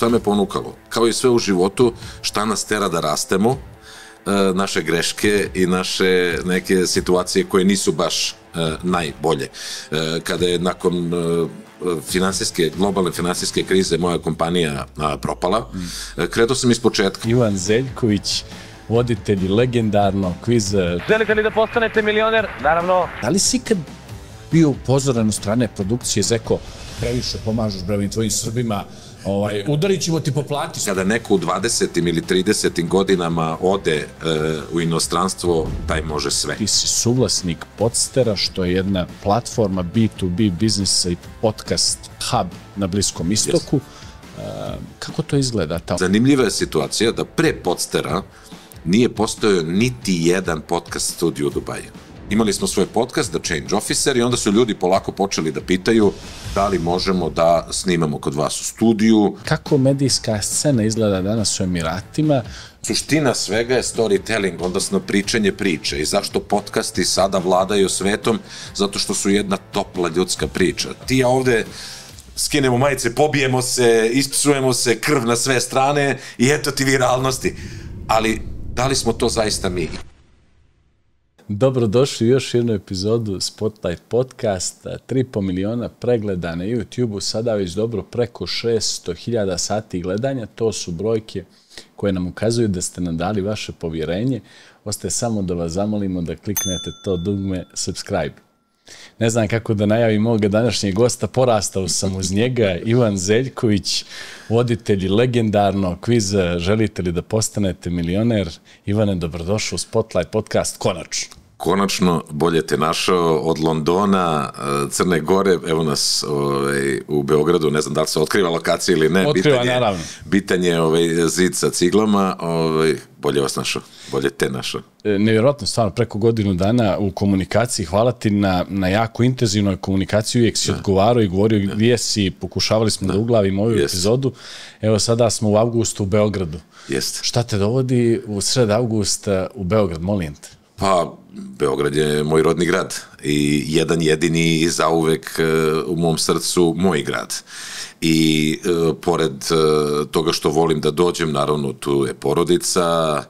Šta me ponukalo? Kao i sve u životu, šta nas tera da rastemo, naše greške i naše neke situacije koje nisu baš najbolje. Kada je nakon globalne finansijske krize moja kompanija propala, krenuo sam iz početka. Ivan Zeljković, voditelj legendarnog kviza. Želite li da postanete milioner? Naravno. Da li si ikad bio upozoren od strane produkcije Zeko, previše pomažeš ovim tvojim Srbima, udarit ćemo ti po plati? Kada neko u 20. ili 30. godinama ode u inostranstvo, taj može sve. Ti si suvlasnik Podstera, što je jedna platforma B2B biznisa i podcast hub na Bliskom istoku. Kako to izgleda? Zanimljiva je situacija da pre Podstera nije postojao niti jedan podcast studio u Dubaju. Imali smo svoj podcast, The Change Officer, i onda su ljudi polako počeli da pitaju da li možemo da snimamo kod vas u studiju. Kako medijska scena izgleda danas u Emiratima? Suština svega je storytelling, odnosno pričanje priče. I zašto podcasti sada vladaju svetom? Zato što su jedna topla ljudska priča. Ti ja ovde skinemo majice, pobijemo se, ispsujemo se, krv na sve strane i eto ti viralnosti. Ali da li smo to zaista mi? Dobrodošli u još jednu epizodu Spotlight podcasta. 3,5 miliona pregleda na YouTube-u, sada već dobro preko 600.000 sati gledanja. To su brojke koje nam ukazuju da ste nam dali vaše povjerenje. Ostaje samo da vas zamolimo da kliknete to dugme subscribe. Ne znam kako da najavim ovoga današnjeg gosta, porastao sam uz njega, Ivan Zeljković, voditelj legendarnog kviza Želite li da postanete milioner? Ivane, dobrodošao u Spotlight podcast, konačno. Konačno, bolje te našao, od Londona, Crne Gore, evo nas u Beogradu, ne znam da li se otkriva lokacija ili ne. Otkriva, naravno. Bitan je zid sa ciglama, bolje vas našao, bolje te našao. Nevjerojatno, stvarno, preko godinu dana u komunikaciji, hvala ti na jako intenzivnoj komunikaciji, uvijek si odgovarao i govorio gdje si, pokušavali smo da uglavimo ovu epizodu. Evo sada smo u avgustu u Beogradu. Šta te dovodi u sred avgusta u Beograd, molim te? Pa, Beograd je moj rodni grad i jedan jedini i zauvek u mom srcu moj grad. I pored toga što volim da dođem, naravno tu je porodica,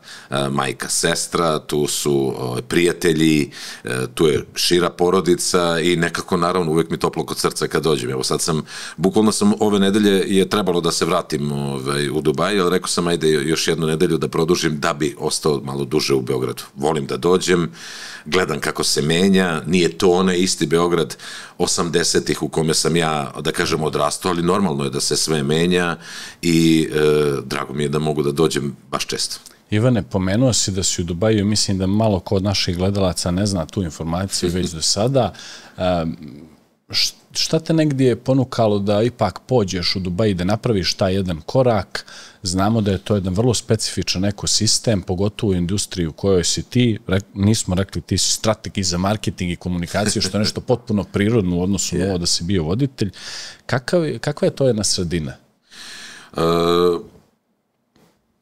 majka, sestra, tu su prijatelji, tu je šira porodica i nekako naravno uvek mi toplo kod srca kad dođem. Evo sad bukvalno sam ove nedelje je trebalo da se vratim u Dubaj, ali rekao sam ajde još jednu nedelju da produžim da bi ostao malo duže u Beogradu. Volim da dođem, gledam kako se menja, nije to onaj isti Beograd 80-ih u kome sam ja, da kažem, odrastao, ali normalno je da se sve menja i drago mi je da mogu da dođem baš često. Ivane, pomenuo si da si u Dubaju, mislim da malo ko od naših gledalaca ne zna tu informaciju već do sada. Šta te negdje ponukalo da ipak pođeš u Dubai, da napraviš taj jedan korak? Znamo da je to jedan vrlo specifičan ekosistem, pogotovo u industriji u kojoj si ti. Nismo rekli ti si strateg za marketing i komunikaciju, što je nešto potpuno prirodno u odnosu na ovo da si bio voditelj. Kakva je to jedna sredina?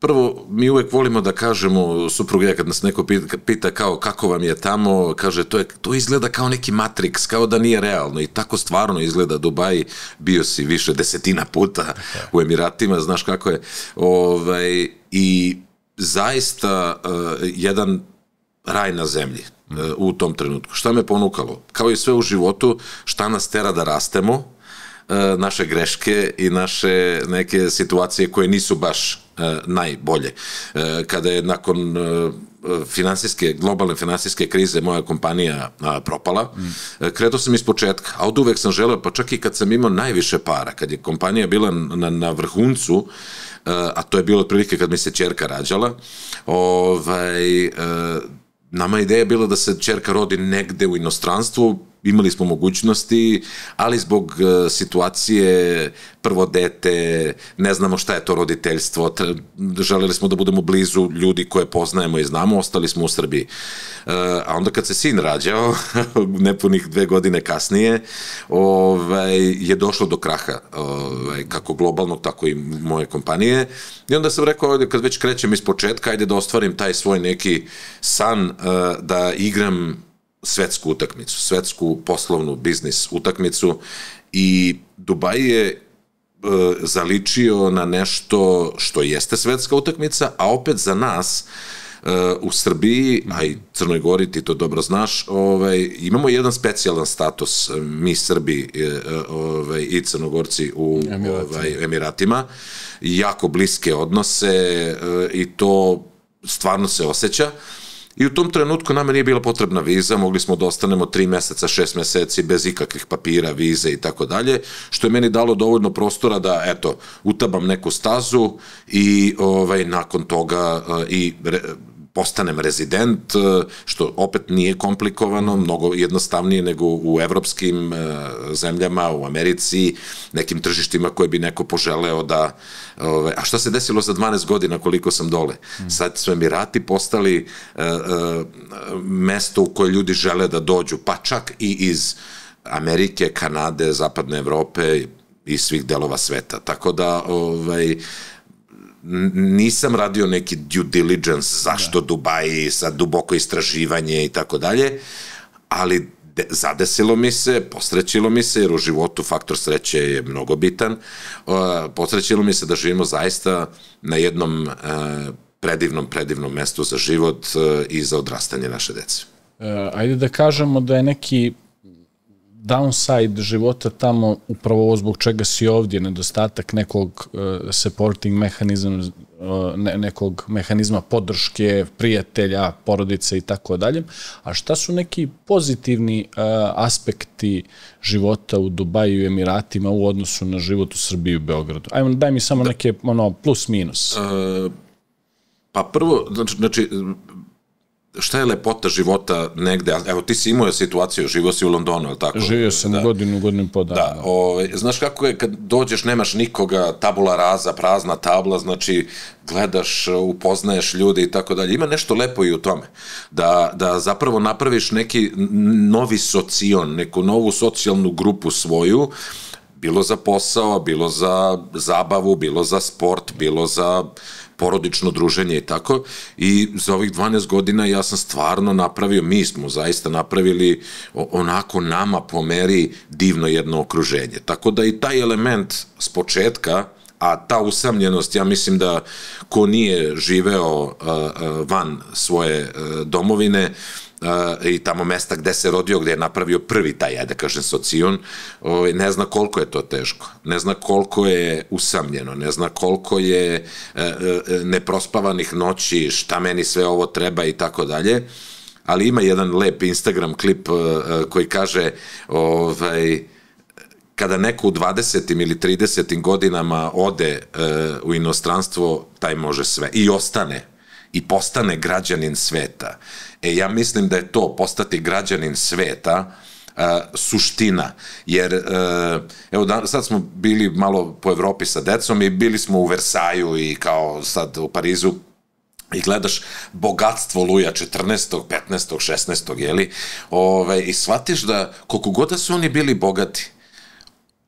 Prvo, mi uvek volimo da kažemo, suprug ja kad nas neko pita kao kako vam je tamo, kaže to izgleda kao neki Matrix, kao da nije realno i tako stvarno izgleda Dubaj, bio si više desetina puta u Emiratima, znaš kako je, i zaista jedan raj na zemlji u tom trenutku. Šta me ponukalo? Kao i sve u životu, šta nas tera da rastemo, naše greške i naše neke situacije koje nisu baš najbolje. Kada je nakon globalne finansijske krize moja kompanija propala, krenuo sam iz početka, a od uvek sam želeo, pa čak i kad sam imao najviše para, kad je kompanija bila na vrhuncu, a to je bilo otprilike kad mi se ćerka rađala, nama ideja je bila da se ćerka rodi negde u inostranstvu, imali smo mogućnosti, ali zbog situacije, prvo dete, ne znamo šta je to roditeljstvo, želeli smo da budemo blizu ljudi koje poznajemo i znamo, ostali smo u Srbiji. A onda kad se sin rađao, nepunih 2 godine kasnije, je došlo do kraha, kako globalnog, tako i moje kompanije. I onda sam rekao, kad već krećem iz početka, ajde da ostvarim taj svoj neki san da igram svetsku utakmicu, svetsku poslovnu biznis utakmicu i Dubaj je zaličio na nešto što jeste svetska utakmica, a opet za nas u Srbiji, a i Crnoj Gori, ti to dobro znaš, imamo jedan specijalan status, mi Srbi i Crnogorci u Emiratima, jako bliske odnose i to stvarno se osjeća. I u tom trenutku nama nije bila potrebna viza, mogli smo da ostanemo 3 meseca, 6 meseci bez ikakvih papira, vize i tako dalje, što je meni dalo dovoljno prostora da, eto, utabam neku stazu i nakon toga i postanem rezident, što opet nije komplikovano, mnogo jednostavnije nego u evropskim zemljama, u Americi, nekim tržištima koje bi neko poželeo da... A šta se desilo za 12 godina koliko sam dole? Sad su Emirati postali mesto u koje ljudi žele da dođu, pa čak i iz Amerike, Kanade, Zapadne Evrope i svih delova sveta. Tako da, nisam radio neki due diligence zašto Dubaji, sad duboko istraživanje i tako dalje, ali zadesilo mi se, posrećilo mi se, jer u životu faktor sreće je mnogo bitan, posrećilo mi se da živimo zaista na jednom predivnom mestu za život i za odrastanje naše dece. Ajde da kažemo da je neki downside života tamo upravo ovo zbog čega si ovdje, nedostatak nekog supporting mehanizma, nekog mehanizma podrške, prijatelja, porodice i tako dalje. A šta su neki pozitivni aspekti života u Dubaju i Emiratima u odnosu na život u Srbiji i Beogradu? Ajmo, daj mi samo neke plus minus. Pa prvo, znači, šta je lepota života negde? Evo, ti si imao situaciju, živio si u Londonu, ali tako? Živio sam godinu i po dana. Da, znaš kako je, kad dođeš, nemaš nikoga, tabula raza, prazna tabla, znači, gledaš, upoznaješ ljude i tako dalje. Ima nešto lepo i u tome. Da zapravo napraviš neki novi socijon, neku novu socijalnu grupu svoju, bilo za posao, bilo za zabavu, bilo za sport, bilo za porodično druženje i tako, i za ovih 12 godina ja sam stvarno napravio, mi smo zaista napravili onako nama po meri divno jedno okruženje. Tako da i taj element s početka, a ta usamljenost, ja mislim da ko nije živeo van svoje domovine i tamo mesta gde se rodio, gde je napravio prvi taj, da kažem, socijon, ne zna koliko je to teško, ne zna koliko je usamljeno, ne zna koliko je neprospavanih noći, šta meni sve ovo treba i tako dalje, ali ima jedan lep Instagram klip koji kaže kada neko u 20. ili 30. godinama ode u inostranstvo, taj može sve i ostane i postane građanin sveta. Ja mislim da je to, postati građanin sveta, suština, jer evo sad smo bili malo po Evropi sa decom i bili smo u Versaju i kao sad u Parizu i gledaš bogatstvo Luja 14., 15., 16., jeli, i shvatiš da koliko god da su oni bili bogati,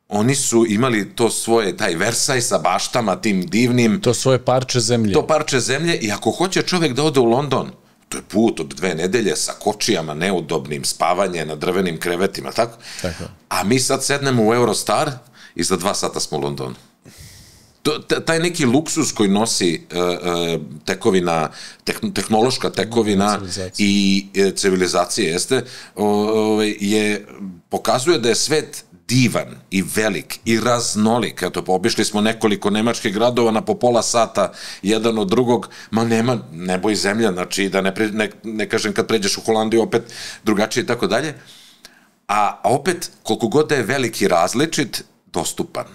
oni su imali to svoje, taj Versaj sa baštama, tim divnim... To svoje parče zemlje. To parče zemlje, i ako hoće čovjek da ode u London, to je put od 2 nedelje sa kočijama neudobnim, spavanje na drvenim krevetima, tako? Tako. A mi sad sednemo u Eurostar i za 2 sata smo u Londonu. Taj neki luksuz koji nosi tekovina, tehnološka tekovina i civilizacije jeste, pokazuje da je svet divan i velik i raznolik. Eto, obišli smo nekoliko nemačkih gradova na po pola sata jedan od drugog, ma nema nebo i zemlja, znači da ne kažem kad pređeš u Holandiju opet drugačije i tako dalje, a opet koliko god da je veliki različit, dostupan.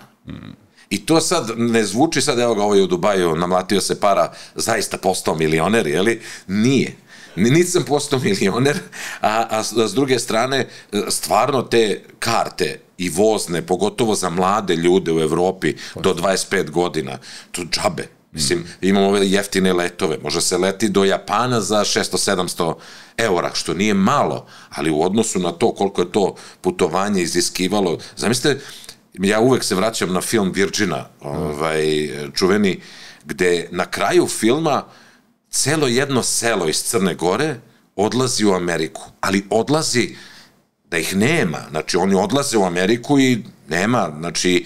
I to sad ne zvuči sad, evo ga ovaj u Dubaju, namlatio se para, zaista postao milioner, jeli? Nije. Nisam postao milioner, a s druge strane, stvarno te karte i vozne, pogotovo za mlade ljude u Evropi do 25 godina, to džabe. Mislim, imamo ove jeftine letove, može se leti do Japana za 600-700 eura, što nije malo, ali u odnosu na to koliko je to putovanje iziskivalo, zamislite, ja uvek se vraćam na film Virgina, čuveni, gde na kraju filma celo jedno selo iz Crne Gore odlazi u Ameriku, ali odlazi da ih nema. Znači, oni odlaze u Ameriku i nema, znači,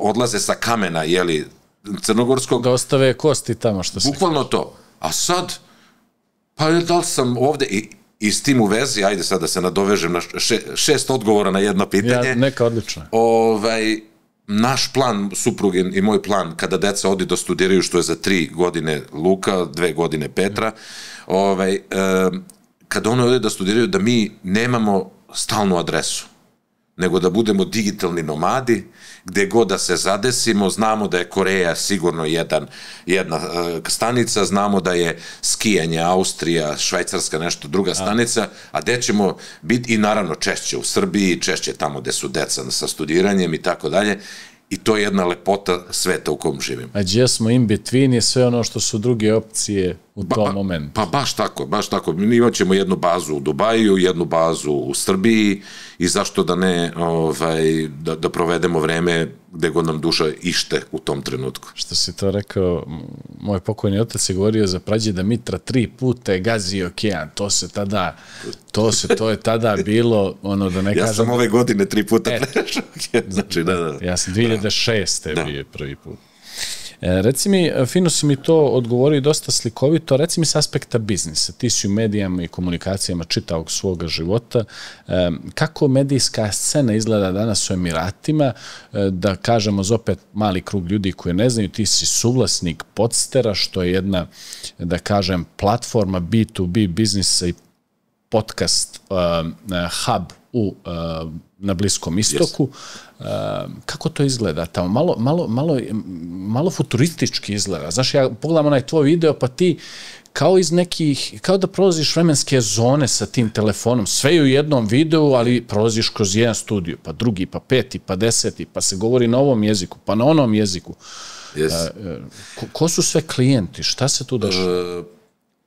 odlaze sa kamena, jeli, crnogorskog. Da ostave kosti tamo, što se... Bukvalno to. A sad, pa da li sam ovde, i s tim u vezi, ajde sad da se nadovežem na 6 odgovora na jedno pitanje. Ja, neka odlično. Naš plan, supruge i moj plan, kada deca odi da studiraju, što je za 3 godine Luka, 2 godine Petra, kada one ode da studiraju, da mi nemamo stalnu adresu, nego da budemo digitalni nomadi, gde god da se zadesimo, znamo da je Koreja sigurno jedna stanica, znamo da je skijanje Austrija, Švajcarska nešto druga stanica, a gde ćemo biti, i naravno češće u Srbiji, češće tamo gde su deca sa studiranjem i tako dalje, i to je jedna lepota sveta u kom živimo. A gdje smo in between je sve ono što su druge opcije u tom momentu. Pa baš tako. Mi imat ćemo jednu bazu u Dubaju, jednu bazu u Srbiji i zašto da ne da provedemo vreme gde god nam duša ište u tom trenutku. Što si to rekao, moj pokojni otac je govorio za prađeda Mitra 3 puta je gazio okean. To je tada bilo, ono da ne kažem... Ja sam ove godine 3 puta prešao okean. Znači, da. Ja sam 2006. bio prvi put. Reci mi, fino si mi to odgovorio dosta slikovito, reci mi s aspekta biznisa. Ti si u medijama i komunikacijama čitavog svoga života. Kako medijska scena izgleda danas u Emiratima? Da kažemo zopet mali krug ljudi koji ne znaju, ti si suvlasnik Podstera, što je jedna, da kažem, platforma B2B biznisa i podcast hub na Bliskom istoku. Kako to izgleda tamo? Malo futuristički izgleda. Znaš, ja pogledam onaj tvoj video, pa ti kao da prolaziš vremenske zone sa tim telefonom. Sve je u jednom videu, ali prolaziš kroz jedan studio, pa drugi, pa 5, pa 10, pa se govori na ovom jeziku, pa na onom jeziku. Ko su sve klijenti? Šta se tu dešava?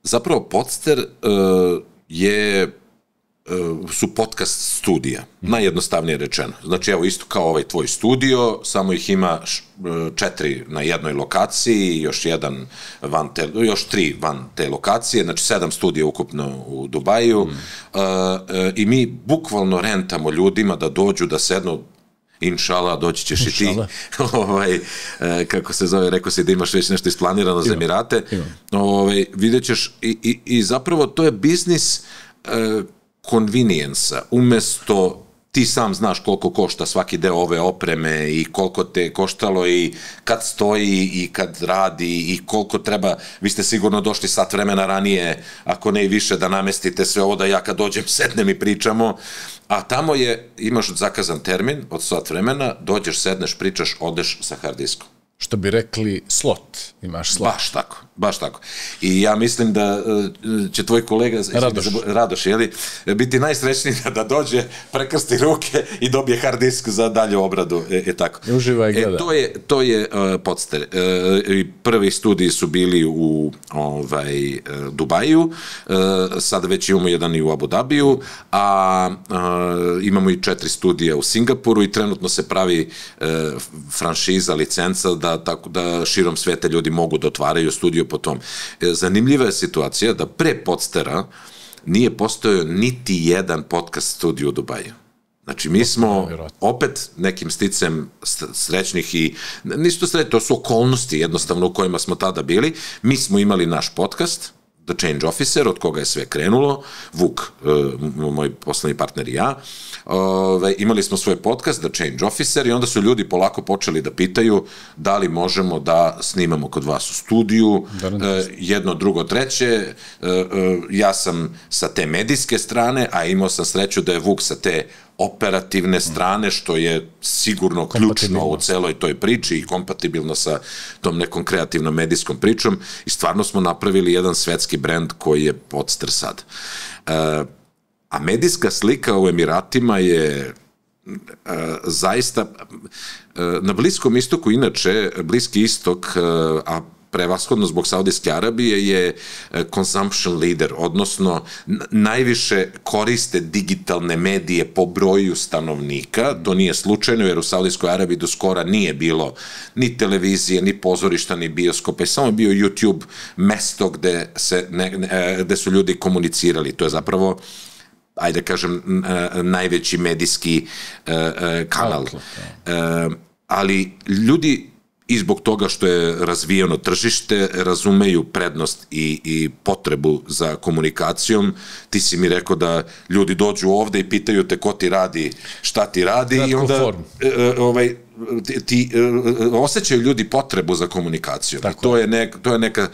Zapravo, Podster su podcast studija, najjednostavnije rečeno. Znači, evo, isto kao ovaj tvoj studio, samo ih ima 4 na jednoj lokaciji, još 3 van te lokacije, znači 7 studija ukupno u Dubaju, i mi bukvalno rentamo ljudima da dođu, da sednu, inšala, doći ćeš i ti, kako se zove, rekao si da imaš već nešto isplanirano za Emirate, vidjet ćeš, i zapravo to je biznis convenience-a, umesto ti sam znaš koliko košta svaki deo ove opreme i koliko te koštalo i kad stoji i kad radi i koliko treba, vi ste sigurno došli sat vremena ranije, ako ne i više, da namestite sve ovo, da ja kad dođem sednem i pričamo, a tamo imaš zakazan termin od sat vremena, dođeš, sedneš, pričaš, odeš sa hard diskom. Što bi rekli slot, imaš slot. Baš tako. I ja mislim da će tvoj kolega Radoš, biti najsrećniji da dođe, prekrsti ruke i dobije hard disk za dalju obradu. Uživa i gleda. To je Podster. Prvi studiji su bili u Dubaju, sad već imamo jedan i u Abu Dhabiju, a imamo i 4 studija u Singapuru i trenutno se pravi franšiza, licenca, tako da širom sveta ljudi mogu da otvaraju studio po tom. Zanimljiva je situacija da pre Podstera nije postojao niti jedan podcast studio u Dubaju. Znači, mi smo opet nekim sticem srećnih i nisu to srećni, to su okolnosti jednostavno u kojima smo tada bili. Mi smo imali naš podcast, The Change Officer, od koga je sve krenulo, Vuk, moj poslovni partner i ja, imali smo svoj podcast, The Change Officer, i onda su ljudi polako počeli da pitaju da li možemo da snimamo kod vas u studiju, jedno, drugo, treće, ja sam sa te medijske strane, a imao sam sreću da je Vuk sa te operativne strane, što je sigurno ključno u celoj toj priči i kompatibilno sa tom nekom kreativnom medijskom pričom, i stvarno smo napravili jedan svetski brend koji je Podster sad. A medijska slika u Emiratima je zaista, na Bliskom istoku, inače, Bliski istok, a prevashodno zbog Saudijske Arabije, je consumption leader, odnosno najviše koriste digitalne medije po broju stanovnika. To nije slučajno, jer u Saudijskoj Arabiji do skora nije bilo ni televizije, ni pozorišta, ni bioskopa, i samo je bio YouTube mesto gde su ljudi komunicirali. To je zapravo ajde kažem, najveći medijski kanal. Ali ljudi i zbog toga što je razvijeno tržište, razumeju prednost i potrebu za komunikacijom. Ti si mi rekao da ljudi dođu ovde i pitaju te ko ti radi, šta ti radi i onda ti osjećaju ljudi potrebu za komunikacijom. To je neka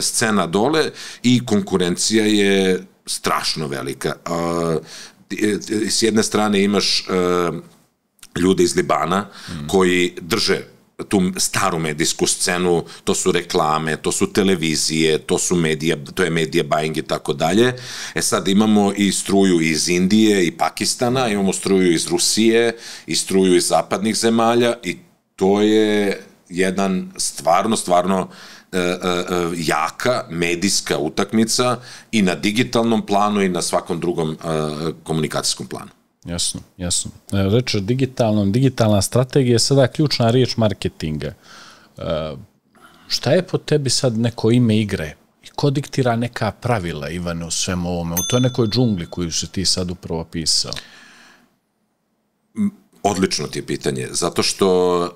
scena dole i konkurencija je strašno velika. S jedne strane imaš ljude iz Libana koji drže tu staru medijsku scenu, to su reklame, to su televizije, to je media buying i tako dalje. Sad imamo i struju iz Indije i Pakistana, imamo struju iz Rusije i struju iz zapadnih zemalja i to je jedan stvarno jaka medijska utakmica i na digitalnom planu i na svakom drugom komunikacijskom planu. Jasno. Reče digitalna strategija je sada ključna riječ marketinga. Šta je po tebi sad neko ime igre? I ko diktira neka pravila, Ivane, u svemu ovome? U toj nekoj džungli koju si ti sad upravo pisao? Odlično ti je pitanje, zato što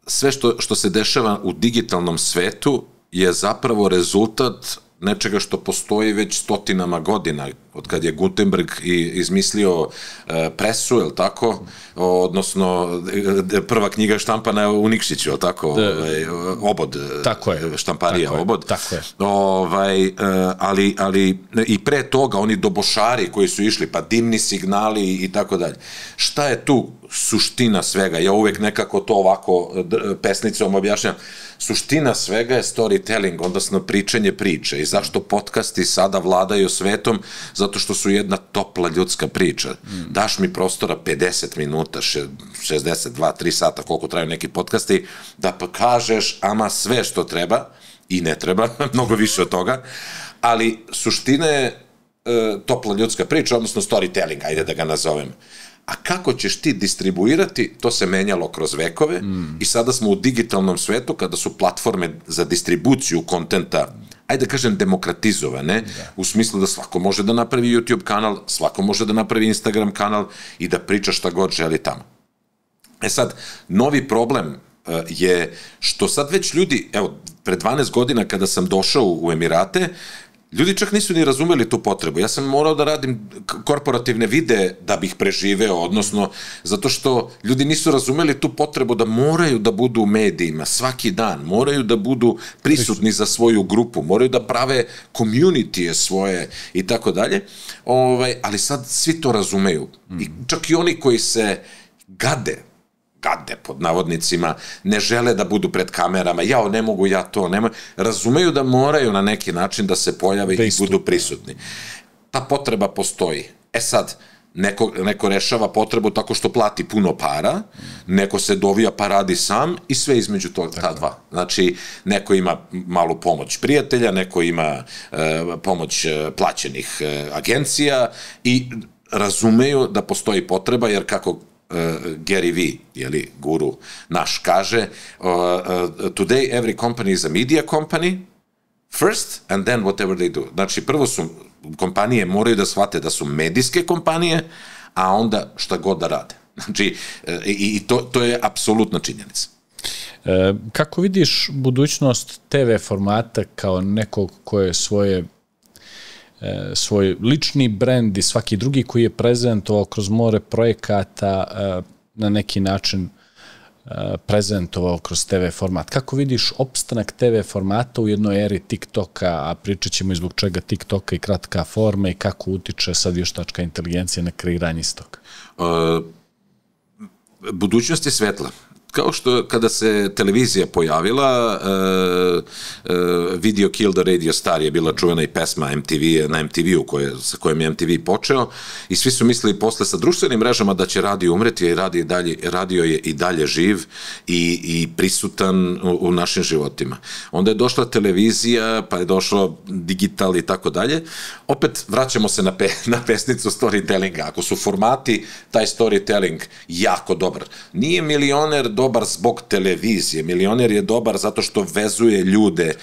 sve što se dešava u digitalnom svetu je zapravo rezultat nečega što postoji već stotinama godina, od kad je Gutenberg izmislio presu, je li tako? Odnosno, prva knjiga štampana u Nikšiću, je li tako? Obod, štamparija Obod. Tako je. Ali i pre toga, oni dobošari koji su išli, pa dimni signali i tako dalje. Šta je tu suština svega? Ja uvek nekako to ovako pesnicom objašnjam. Suština svega je storytelling, odnosno pričanje priče. I zašto podcasti sada vladaju svetom? Zato što su jedna topla ljudska priča. Daš mi prostora 50 minuta, 62, 3 sata, koliko traju neki podcasti, da kažeš ama sve što treba i ne treba, mnogo više od toga, ali suština je topla ljudska priča, odnosno storytelling, ajde da ga nazovem. A kako ćeš ti distribuirati, to se menjalo kroz vekove i sada smo u digitalnom svetu kada su platforme za distribuciju kontenta, ajde da kažem, demokratizovane, u smislu da svako može da napravi YouTube kanal, svako može da napravi Instagram kanal i da priča šta god želi tamo. Sad, novi problem je što sad već ljudi, evo, pre 12 godina kada sam došao u Emirate, ljudi čak nisu ni razumeli tu potrebu. Ja sam morao da radim korporativne videe da bih preživeo, odnosno zato što ljudi nisu razumeli tu potrebu da moraju da budu u medijima svaki dan, moraju da budu prisutni za svoju grupu, moraju da prave community svoje i tako dalje, ali sad svi to razumeju. I čak i oni koji se gade pod navodnicima, ne žele da budu pred kamerama, ne mogu ja to, razumeju da moraju na neki način da se pojave i budu prisutni. Ta potreba postoji. Sad, neko rešava potrebu tako što plati puno para, neko se dovija pa radi sam i sve između ta dva. Znači, neko ima malu pomoć prijatelja, neko ima pomoć plaćenih agencija i razumeju da postoji potreba, jer kako Gary Vee, guru naš, kaže, today every company is a media company first and then whatever they do. Znači, prvo su kompanije moraju da shvate da su medijske kompanije, a onda šta god da rade. Znači, i to je apsolutna činjenica. Kako vidiš budućnost TV formata kao nekog koje svoj lični brend i svaki drugi koji je prezentovao kroz more projekata, na neki način prezentovao kroz TV format? Kako vidiš opstanak TV formata u jednoj eri TikToka, a pričat ćemo i zbog čega TikToka i kratka forma i kako utiče sad vještačka inteligencija na kreiranje istoga? Budućnost je svetla. Kao što kada se televizija pojavila, Video Kill the Radio Star je bila čuvena i pesma na MTV-u sa kojom je MTV počeo i svi su mislili posle sa društvenim mrežama da će radio umreti, a radio je i dalje živ i prisutan u našim životima. Onda je došla televizija, pa je došlo digital i tako dalje. Opet vraćamo se na pesnicu storytellinga. Ako su formati taj storytelling jako dobar, nije Milioner dobar dobar zbog televizije, Milioner je dobar zato što vezuje ljude,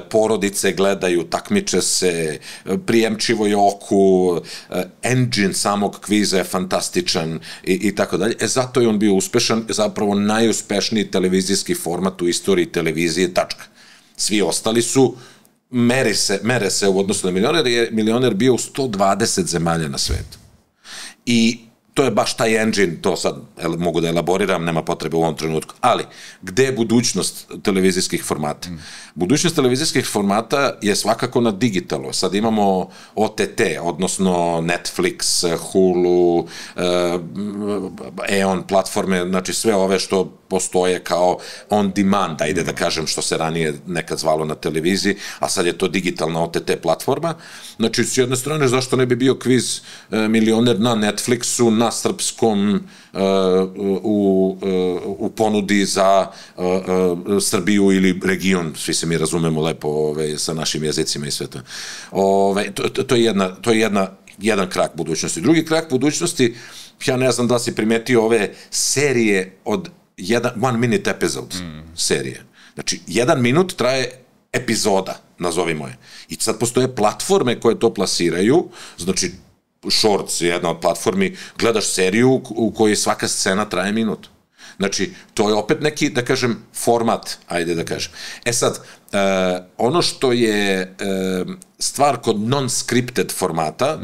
porodice gledaju, takmiče se, prijemčivo je oku, engine samog kviza je fantastičan i tako dalje. Zato je on bio uspešan, zapravo najuspešniji televizijski format u istoriji televizije, tačka. Svi ostali su, mere se u odnosu na Milioner, jer Milioner bio u 120 zemalja na svetu. I to je baš taj engine, to sad mogu da elaboriram, nema potrebe u ovom trenutku. Ali, gde je budućnost televizijskih formata? Budućnost televizijskih formata je svakako na digitalu. Sad imamo OTT, odnosno Netflix, Hulu, Eon platforme, znači sve ove što postoje kao on demand, ajde da kažem, što se ranije nekad zvalo na televiziji, a sad je to digitalna OTT platforma. Znači, s jedne strane, zašto ne bi bio kviz Milioner na Netflixu, na srpskom, u ponudi za Srbiju ili region, svi se mi razumemo lepo sa našim jezicima i sve to. To je jedan krak budućnosti. Drugi krak budućnosti, ja ne znam da si primetio ove serije od one minute episode serije. Znači, 1 minut traje epizoda, nazovimo je. I sad postoje platforme koje to plasiraju, znači Shorts je jedna od platformi, gledaš seriju u kojoj svaka scena traje minut. Znači, to je opet neki, da kažem, format, ajde da kažem. Sad, ono što je stvar kod non-scripted formata,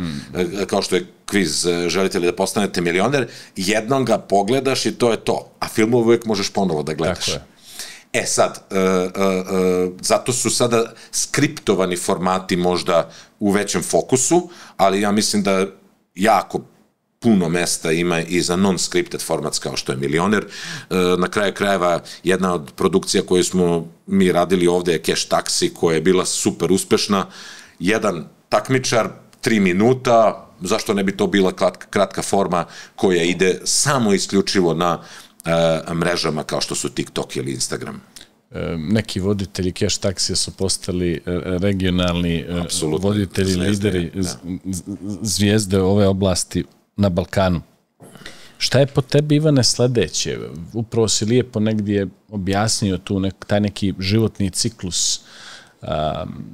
kao što je kviz Želite li da postanete milioner, jednom ga pogledaš i to je to. A filmove uvijek možeš ponovo da gledaš. Tako je. Sad, zato su sada skriptovani formati možda u većem fokusu, ali ja mislim da jako puno mesta ima i za non-scripted format kao što je Milioner. Na kraju krajeva, jedna od produkcija koju smo mi radili ovde je Cash Taxi, koja je bila super uspešna. Jedan takmičar, 3 minuta, zašto ne bi to bila kratka forma koja ide samo isključivo na mrežama kao što su TikTok ili Instagram. Neki voditelji Cash Taxija su postali regionalni voditelji, lideri, zvijezde ove oblasti na Balkanu. Šta je po tebi, Ivane, sledeće? Upravo si lijepo negdje objasnio tu taj neki životni ciklus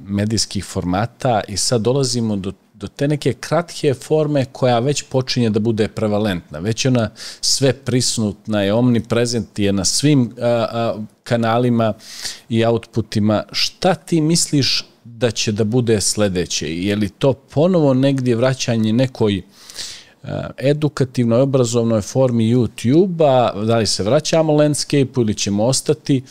medijskih formata i sad dolazimo do te neke kratke forme koja već počinje da bude prevalentna. Već ona sve prisutna je, omniprezent je na svim kanalima i outputima. Šta ti misliš da će da bude sledeće? Je li to ponovo negdje vraćanje nekoj edukativnoj, obrazovnoj formi YouTube-a, da li se vraćamo landscape-u ili ćemo ostati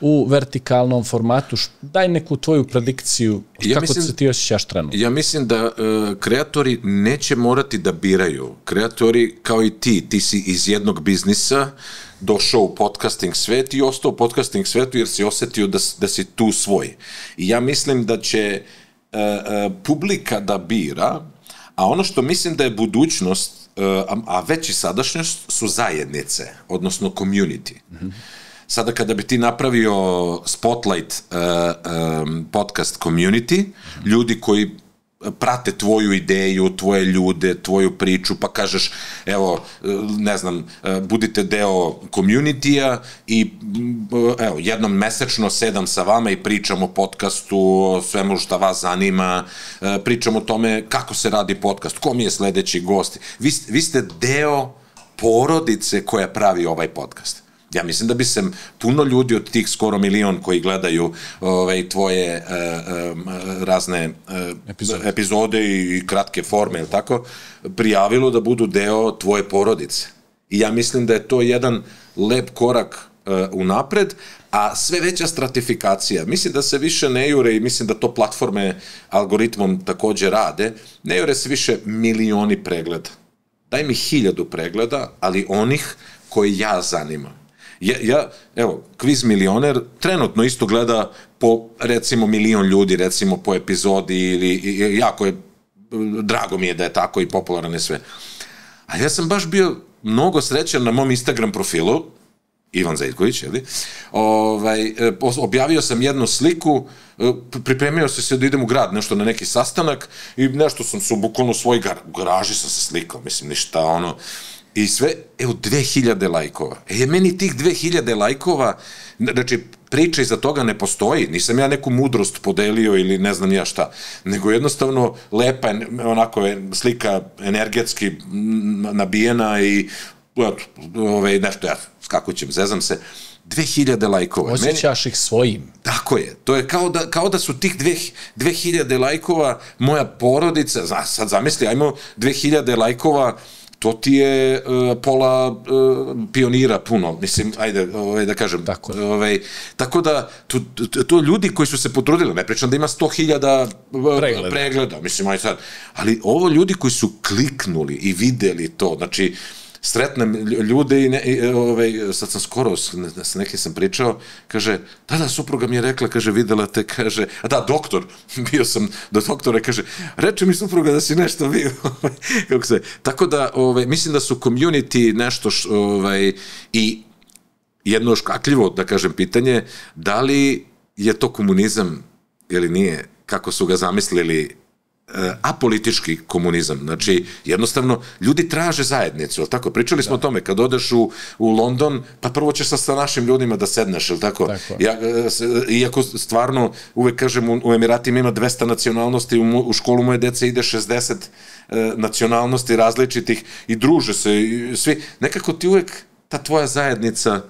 u vertikalnom formatu? Daj neku tvoju predikciju, kako se ti osjećaš trenutno? Ja mislim da kreatori neće morati da biraju. Kreatori, kao i ti si iz jednog biznisa došao u podcasting svet i ostao u podcasting svetu jer si osetio da si tu svoj. I ja mislim da će publika da bira, a ono što mislim da je budućnost, a već i sadašnjost, su zajednice, odnosno community. Sada kada bi ti napravio Spotlight podcast community, ljudi koji prate tvoju ideju, tvoje ljude, tvoju priču, pa kažeš, evo, ne znam, budite deo community-a i evo, jednom mesečno sedam sa vama i pričam o podcastu, o svemu što vas zanima, pričam o tome kako se radi podcast, ko mi je sledeći gost. Vi ste deo porodice koja pravi ovaj podcast. Ja mislim da bi se puno ljudi od tih skoro 1 milion koji gledaju tvoje razne epizode i kratke forme, ili tako, prijavilo da budu deo tvoje porodice. I ja mislim da je to jedan lep korak unapred, a sve veća stratifikacija. Mislim da se više ne jure, i mislim da to platforme algoritmom takođe rade, ne jure se više milioni pregleda. Daj mi 1000 pregleda, ali onih koji ja zanimam. Evo, kviz Milioner trenutno isto gleda po, recimo, 1 milion ljudi, recimo, po epizodi, ili jako je, drago mi je da je tako i popularan je sve. A ja sam baš bio mnogo srećan na mom Instagram profilu, Ivan Zeljković, objavio sam jednu sliku, pripremio sam se da idem u grad, nešto na neki sastanak i nešto sam se bukvalno u svoj garaži sam se slikao, mislim, ništa, I sve, 2000 lajkova. Meni tih 2000 lajkova, znači, priča iza toga ne postoji, nisam ja neku mudrost podelio ili ne znam ja šta, nego jednostavno lepa, onako je slika energetski nabijena i nešto, ja skakućem, zezam se, 2000 lajkova. Osjećaš ih svojim. Tako je. To je kao da su tih 2000 lajkova moja porodica, sad zamisli, ajmo 2000 lajkova, to ti je pola pionira puno, mislim, ajde da kažem. Tako da, to ljudi koji su se potrudili, ne pričam da ima 100.000 pregleda, mislim, ajde sad, ali ovo ljudi koji su kliknuli i videli to, znači, sretnem ljude i sad sam skoro s nekim sam pričao, kaže, da, supruga mi je rekla, kaže, videla te, kaže, a da, doktor, bio sam do doktora, kaže, reče mi supruga da si nešto bio, tako da, mislim da su community nešto, i jedno škakljivo, da kažem, pitanje, da li je to komunizam ili nije, kako su ga zamislili, apolitički komunizam. Znači, jednostavno, ljudi traže zajednicu, je li tako? Pričali smo o tome, kad odeš u London, pa prvo ćeš sa našim ljudima da sedneš, je li tako? Iako stvarno, uvek kažem, u Emiratima ima 200 nacionalnosti, u školu moje dece ide 60 nacionalnosti različitih i druže se svi. Nekako ti uvek ta tvoja zajednica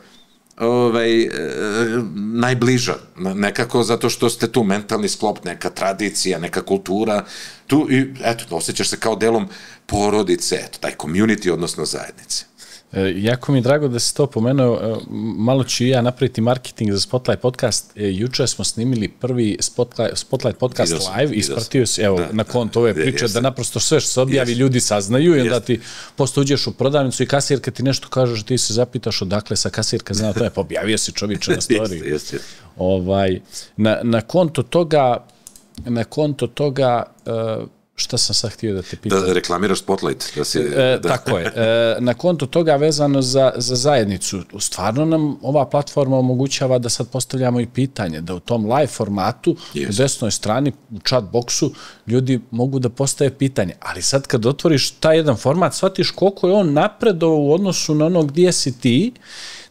najbliža, nekako zato što ste tu mentalni sklop, neka tradicija, neka kultura, tu i eto, osjećaš se kao delom porodice, eto, taj community, odnosno zajednice. Jako mi je drago da si to pomenuo, malo ću i ja napraviti marketing za Spotlight podcast. Juče smo snimili prvi Spotlight podcast live, ispratio si, evo, na konto ove priče, da naprosto sve što se objavi ljudi saznaju i onda ti posto uđeš u prodavnicu i kasirka ti nešto kažeš, ti se zapitaš odakle sa kasirka zna to je, pa objavio si čovječe na storiju. Na konto toga šta sam sad htio da te pitam? Da reklamiraš Spotlight. Tako je. Na konto toga vezano za zajednicu, stvarno nam ova platforma omogućava da sad postavljamo i pitanje, da u tom live formatu, u desnoj strani, u chat boksu, ljudi mogu da postave pitanje. Ali sad kad otvoriš taj jedan format, shvatiš koliko je on napredovao u odnosu na ono gdje si ti,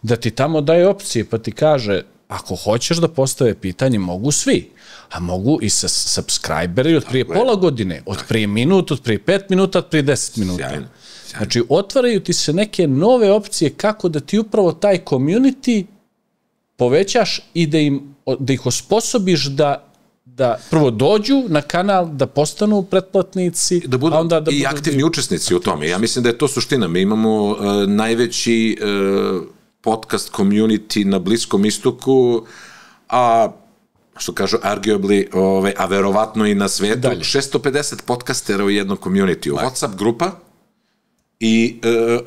da ti tamo daje opcije, pa ti kaže, ako hoćeš da postave pitanje, mogu svi. A mogu i sa subscriberi od prije pola godine, od prije minut, od prije 5 minuta, od prije 10 minuta. Znači, otvaraju ti se neke nove opcije kako da ti upravo taj community povećaš i da ih osposobiš da prvo dođu na kanal, da postanu pretplatnici, da budu i aktivni učesnici u tome. Ja mislim da je to suština. Mi imamo najveći podcast community na Bliskom istoku, a što kažu, arguably, a verovatno i na svijetu, 650 podcastera u jednom community, WhatsApp grupa i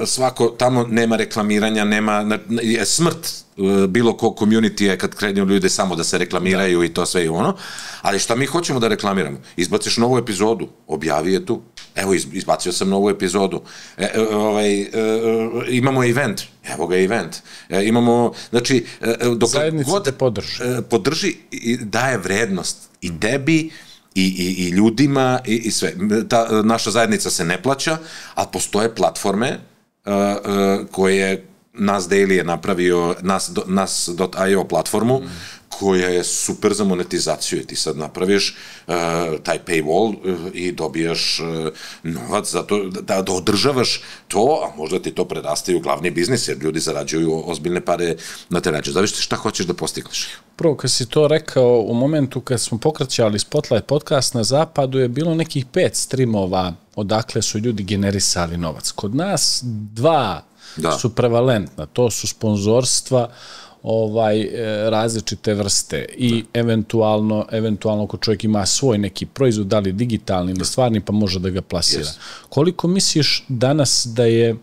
svako, tamo nema reklamiranja, nema, smrt bilo ko community je kad krenu ljude samo da se reklamiraju i to sve i ono, ali šta mi hoćemo da reklamiramo? Izbaciš novu epizodu, objavi je tu, evo izbacio sam novu epizodu, imamo event, evo ga event, imamo, znači, zajednica te podrži i daje vrednost i tebi i ljudima i sve. Naša zajednica se ne plaća, ali postoje platforme koje Nas Daily je napravio nas.io platformu koja je super za monetizaciju i ti sad napraviš taj paywall i dobijaš novac za to da održavaš to, a možda ti to preraste u glavni biznis jer ljudi zarađuju ozbiljne pare na te rađe. Zavisi šta hoćeš da postigneš. Prvo, kad si to rekao, u momentu kad smo pokraćali Spotlight podcast na zapadu je bilo nekih 5 streamova odakle su ljudi generisali novac. Kod nas 2 su prevalentna, to su sponzorstva različite vrste i eventualno ako čovjek ima svoj neki proizvod, da li digitalni ili stvarni, pa može da ga plasira. Koliko misliš danas da je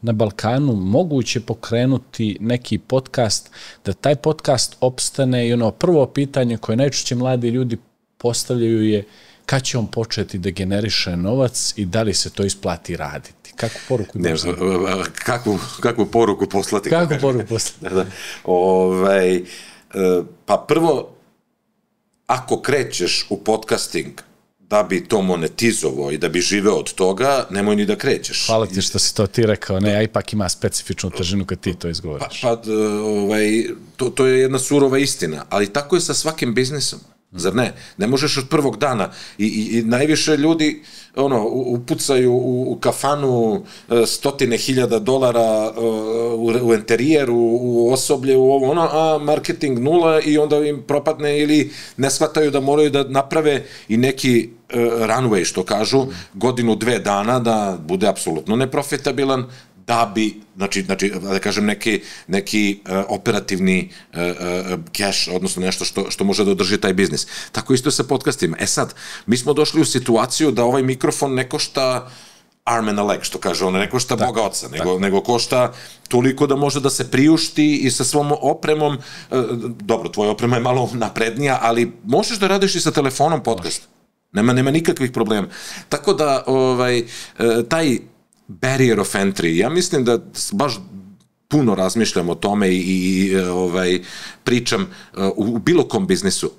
na Balkanu moguće pokrenuti neki podcast, da taj podcast opstane i ono prvo pitanje koje najčešće mladi ljudi postavljaju je kad će on početi da generiše novac i da li se to isplati raditi? Kakvu poruku imaš? Kakvu poruku poslati? Kakvu poruku poslati? Pa prvo, ako krećeš u podcasting, da bi to monetizovao i da bi živeo od toga, nemoj ni da krećeš. Hvala ti što si to ti rekao, ne, a ipak ima specifičnu težinu kad ti to izgovoriš. To je jedna surova istina, ali tako je sa svakim biznisom. Zar ne? Ne možeš od prvog dana i najviše ljudi upucaju u kafanu $100,000 u enterijeru, u osoblje, u ovo a marketing nula i onda im propadne ili ne shvataju da moraju da naprave i neki runway, što kažu, godinu, 2 dana da bude apsolutno neprofitabilan, da bi, znači, da kažem, neki operativni cash, odnosno nešto što može da održi taj biznis. Tako isto sa podcastima. Sad, mi smo došli u situaciju da ovaj mikrofon ne košta arm and a leg, što kaže, ne košta Boga oca, nego košta toliko da može da se priušti i sa svom opremom, dobro, tvoja oprema je malo naprednija, ali možeš da radiš i sa telefonom podcast. Nema nikakvih problema. Tako da, taj barrier of entry. Ja mislim da baš puno razmišljam o tome i pričam u bilo kom biznisu.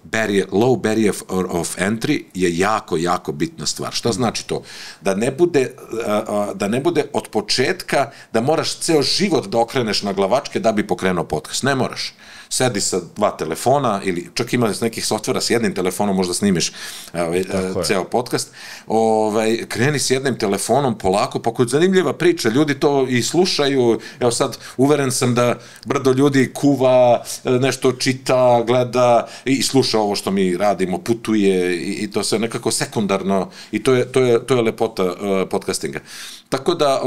Low barrier of entry je jako, jako bitna stvar. Šta znači to? Da ne bude od početka da moraš ceo život da okreneš na glavačke da bi pokrenuo podcast. Ne moraš. Sedi sa 2 telefona ili čak ima nekih softvera s jednim telefonom možda snimiš ceo podcast. Kreni s jednim telefonom polako, pa kod zanimljiva priča, ljudi to i slušaju. Evo sad, uveren sam da brdo ljudi kuva, nešto čita, gleda i sluša ovo što mi radimo, putuje i to sve nekako sekundarno i to je lepota podcastinga. Tako da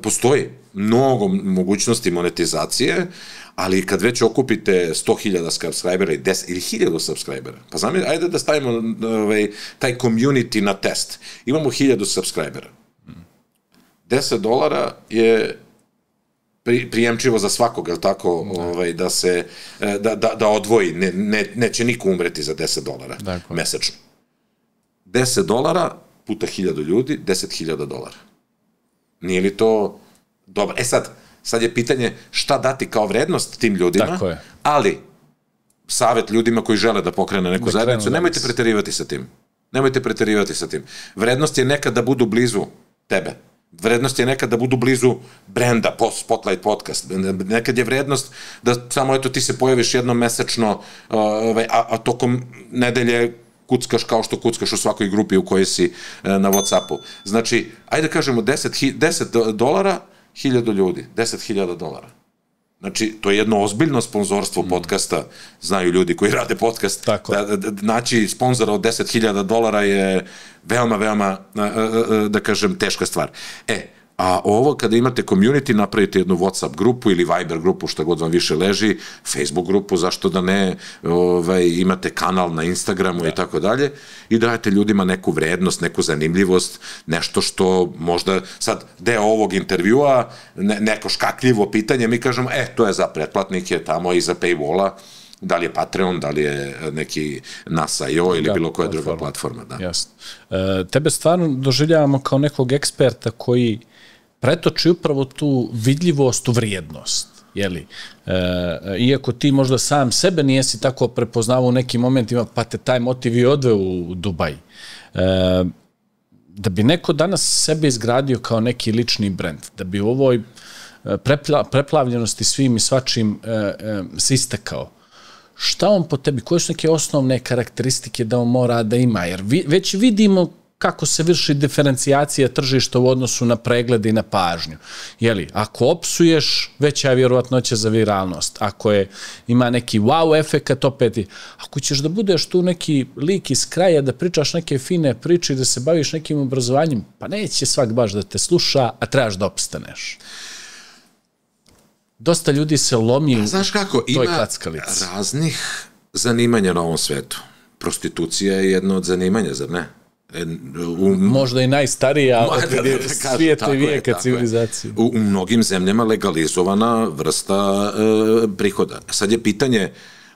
postoji mnogo mogućnosti monetizacije, ali kad već okupite 100.000 subscribera ili 1000 subscribera, pa znam, ajde da stavimo taj community na test. Imamo 1000 subscribera. $10 je prijemčivo za svakog, je li tako, da odvoji, neće niko umreti za $10 mesečno. $10 puta 1000 ljudi, $10.000. Nije li to dobro? Sad je pitanje šta dati kao vrednost tim ljudima, ali savjet ljudima koji žele da pokrene neku zajednicu, nemojte preterivati sa tim. Vrednost je nekad da budu blizu tebe. Vrednost je nekad da budu blizu brenda, Spotlight podcast. Nekad je vrednost da samo ti se pojaviš jednom mesečno, a tokom nedelje kuckaš kao što kuckaš u svakoj grupi u kojoj si na Whatsappu. Znači, ajde kažemo $10, 1000 ljudi, $10.000. Znači, to je jedno ozbiljno sponzorstvo podcasta, znaju ljudi koji rade podcast. Naći sponzora od $10.000 je veoma, veoma, da kažem, teška stvar. A ovo, kada imate community, napravite jednu WhatsApp grupu ili Viber grupu, šta god vam više leži, Facebook grupu, zašto da ne, imate kanal na Instagramu i tako dalje, i dajete ljudima neku vrednost, neku zanimljivost, nešto što možda, sad, deo ovog intervjua, neko škakljivo pitanje, mi kažemo, to je za pretplatnike, tamo i za paywalla, da li je Patreon, da li je neki NASA.io ili bilo koja druga platforma. Jasno. Tebe stvarno doživljavamo kao nekog eksperta koji pretoči upravo tu vidljivost u vrijednost. Iako ti možda sam sebe nijesi tako prepoznavao u nekim momentima, pa te taj motiv i odveo u Dubaj. Da bi neko danas sebe izgradio kao neki lični brend, da bi u ovoj preplavljenosti svim i svačim se istekao, šta on po tebi, koje su neke osnovne karakteristike da on mora da ima? Jer već vidimo kako se vrši diferencijacija tržišta u odnosu na preglede i na pažnju. Ako opsuješ, veća je vjerovatnoća za viralnost. Ako ima neki wow efekt, opet je. Ako ćeš da budeš tu neki lik iz kraja, da pričaš neke fine priče i da se baviš nekim obrazovanjem, pa neće svak baš da te sluša, a trebaš da opstaneš. Dosta ljudi se lomi u toj klackalici. Ima raznih zanimanja na ovom svetu. Prostitucija je jedno od zanimanja, zar ne? Možda i najstarija od svijeta i vijeka civilizacije. U mnogim zemljama legalizovana vrsta prihoda. Sad je pitanje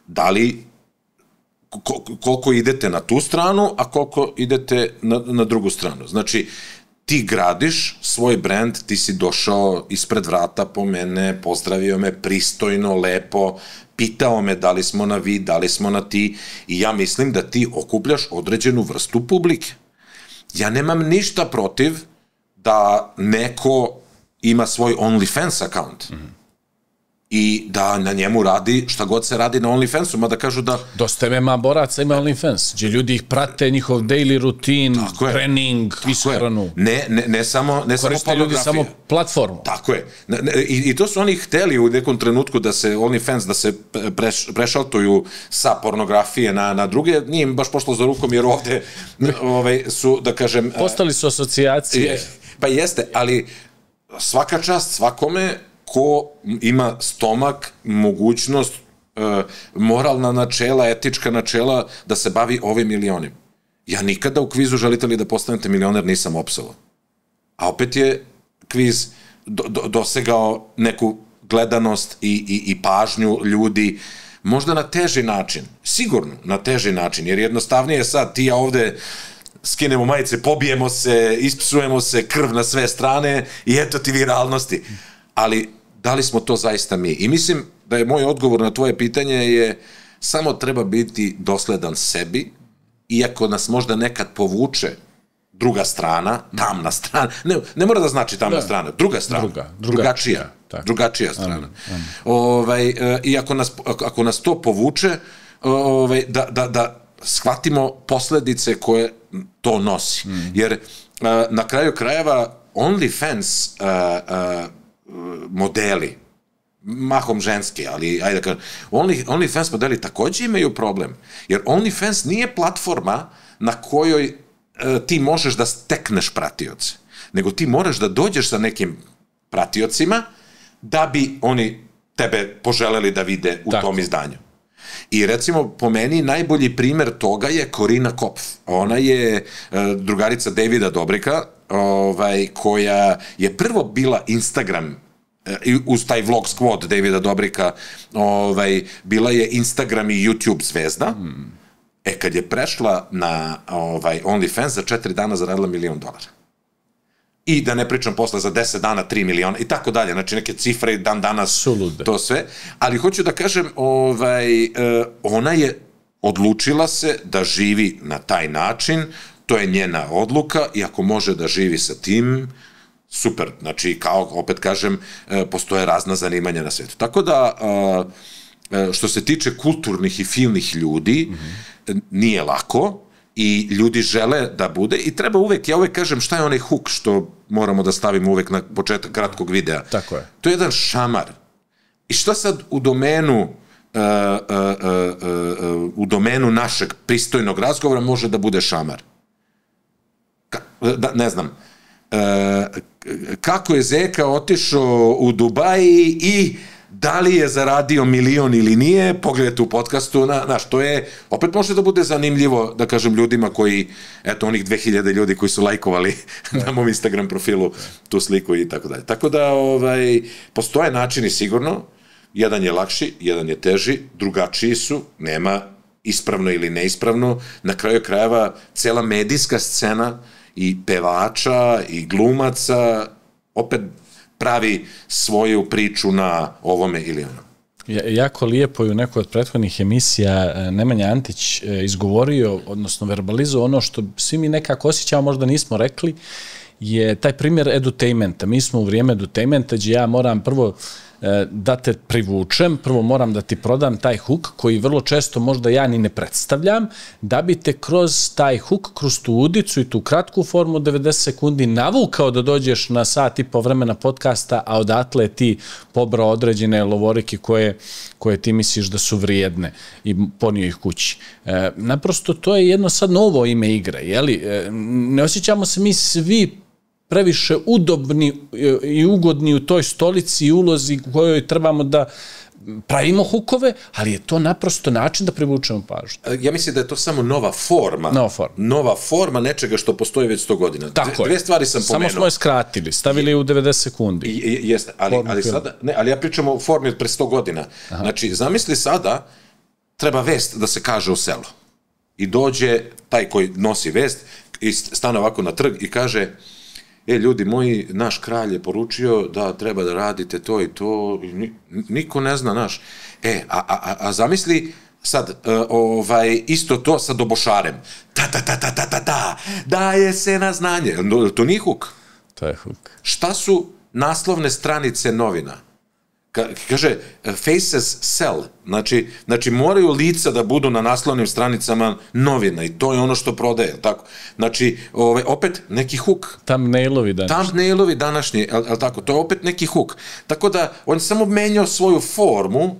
da li koliko idete na tu stranu, a koliko idete na drugu stranu. Znači, ti gradiš svoj brand, ti si došao ispred vrata po mene, pozdravio me pristojno, lepo, pitao me da li smo na vi, da li smo na ti, i ja mislim da ti okupljaš određenu vrstu publike. Ja nemam ništa protiv da neko ima svoj OnlyFans account i da na njemu radi šta god se radi na OnlyFansu, mada kažu da... Dosta MMA boraca ima OnlyFans, gdje ljudi ih prate, njihov daily rutin, trening, ishranu. Ne samo pornografija. Koriste ljudi samo platformu. Tako je. I to su oni hteli u nekom trenutku da se OnlyFans, da se prešaltuju sa pornografije na druge. Nije im baš pošlo za rukom, jer ovde su, da kažem... Postali su asocijacije. Pa jeste, ali svaka čast svakome ko ima stomak, mogućnost, moralna načela, etička načela da se bavi ovim ili onim. Ja nikada u kvizu želite li da postanete milioner nisam opsovao. A opet je kviz dosegao neku gledanost i pažnju ljudi, možda na teži način, sigurno na teži način, jer jednostavnije sad ti ja ovde skinemo majice, pobijemo se, ispsujemo se, krv na sve strane i eto ti viralnosti. Ali da li smo to zaista mi? I mislim da je moj odgovor na tvoje pitanje je samo treba biti dosledan sebi, iako nas možda nekad povuče druga strana, tamna strana, ne mora da znači tamna strana, druga strana, drugačija strana. I ako nas to povuče, da shvatimo posledice koje to nosi. Jer na kraju krajeva OnlyFans modeli, mahom ženski, ali ajde da kažem, OnlyFans modeli takođe imaju problem, jer OnlyFans nije platforma na kojoj ti možeš da stekneš pratioce, nego ti moraš da dođeš sa nekim pratiocima da bi oni tebe poželeli da vide u tom izdanju. I recimo, po meni, najbolji primer toga je Korina Kopf. Ona je drugarica Davida Dobrika, koja je prvo bila Instagram, uz taj vlog squad Davida Dobrika, bila je Instagram i YouTube zvezda. Kad je prešla na OnlyFans, za 4 dana zaradila $1 milion. I da ne pričam posle za 10 dana 3 miliona i tako dalje, znači neke cifre dan danas to sve, ali hoću da kažem, ona je odlučila se da živi na taj način, to je njena odluka i ako može da živi sa tim, super, znači kao opet kažem, postoje razna zanimanja na svetu. Tako da, što se tiče kulturnih i filmnih ljudi, nije lako, i ljudi žele da bude i treba uvek, ja uvek kažem šta je onaj hook što moramo da stavimo uvek na početak kratkog videa. Tako je. To je jedan šamar. I šta sad u domenu našeg pristojnog razgovora može da bude šamar? Ne znam. Kako je Zeka otišao u Dubaji i da li je zaradio $1 milion ili nije, pogledajte u podcastu, znaš, to je, opet može da bude zanimljivo, da kažem, ljudima koji, eto, onih 2000 ljudi koji su lajkovali na mom Instagram profilu tu sliku i tako dalje. Tako da, postoje načini sigurno, jedan je lakši, jedan je teži, drugačiji su, nema ispravno ili neispravno, na kraju krajeva cela medijska scena i pevača i glumaca, opet pravi svoju priču na ovome ili ono. Jako lijepo je u nekoj od prethodnih emisija Nemanja Antić izgovorio, odnosno verbalizao ono što svi mi nekako osjećamo, možda nismo rekli, je taj primjer edutainmenta. Mi smo u vrijeme edutainmenta gdje ja moram prvo da te privučem, prvo moram da ti prodam taj hook koji vrlo često možda ja ni ne predstavljam, da bi te kroz taj hook, kroz tu udicu i tu kratku formu 90 sekundi navukao da dođeš na sat i po vremena podcasta, a odatle ti pobrao određene lovorike koje ti misliš da su vrijedne i ponio ih kući. Naprosto to je jedno sad novo ime igre, jeli? Ne osjećamo se mi svi previše udobni i ugodni u toj stolici i ulozi u kojoj trebamo da pravimo hukove, ali je to naprosto način da privučemo pažnju. Ja mislim da je to samo nova forma. Nova forma nečega što postoji već 100 godina. Tako je. Dve stvari sam pomenuo. Samo smo je skratili, stavili u 90 sekundi. Jeste, ali ja pričam o formi od pre 100 godina. Znači, zamisli sada, treba vest da se kaže u selu. I dođe taj koji nosi vest i stane ovako na trg i kaže: ljudi moji, naš kralj je poručio da treba da radite to i to, niko ne zna, naš. A zamisli sad, isto to sa dobošarem. Daje se na znanje. To nije huk. To je huk. Šta su naslovne stranice novina? Kaže, faces sell. Znači, moraju lica da budu na naslovnim stranicama novina i to je ono što prodaje, tako? Znači, opet neki huk. Thumbnailovi današnji, tako? To je opet neki huk. Tako da, on je samo menjao svoju formu,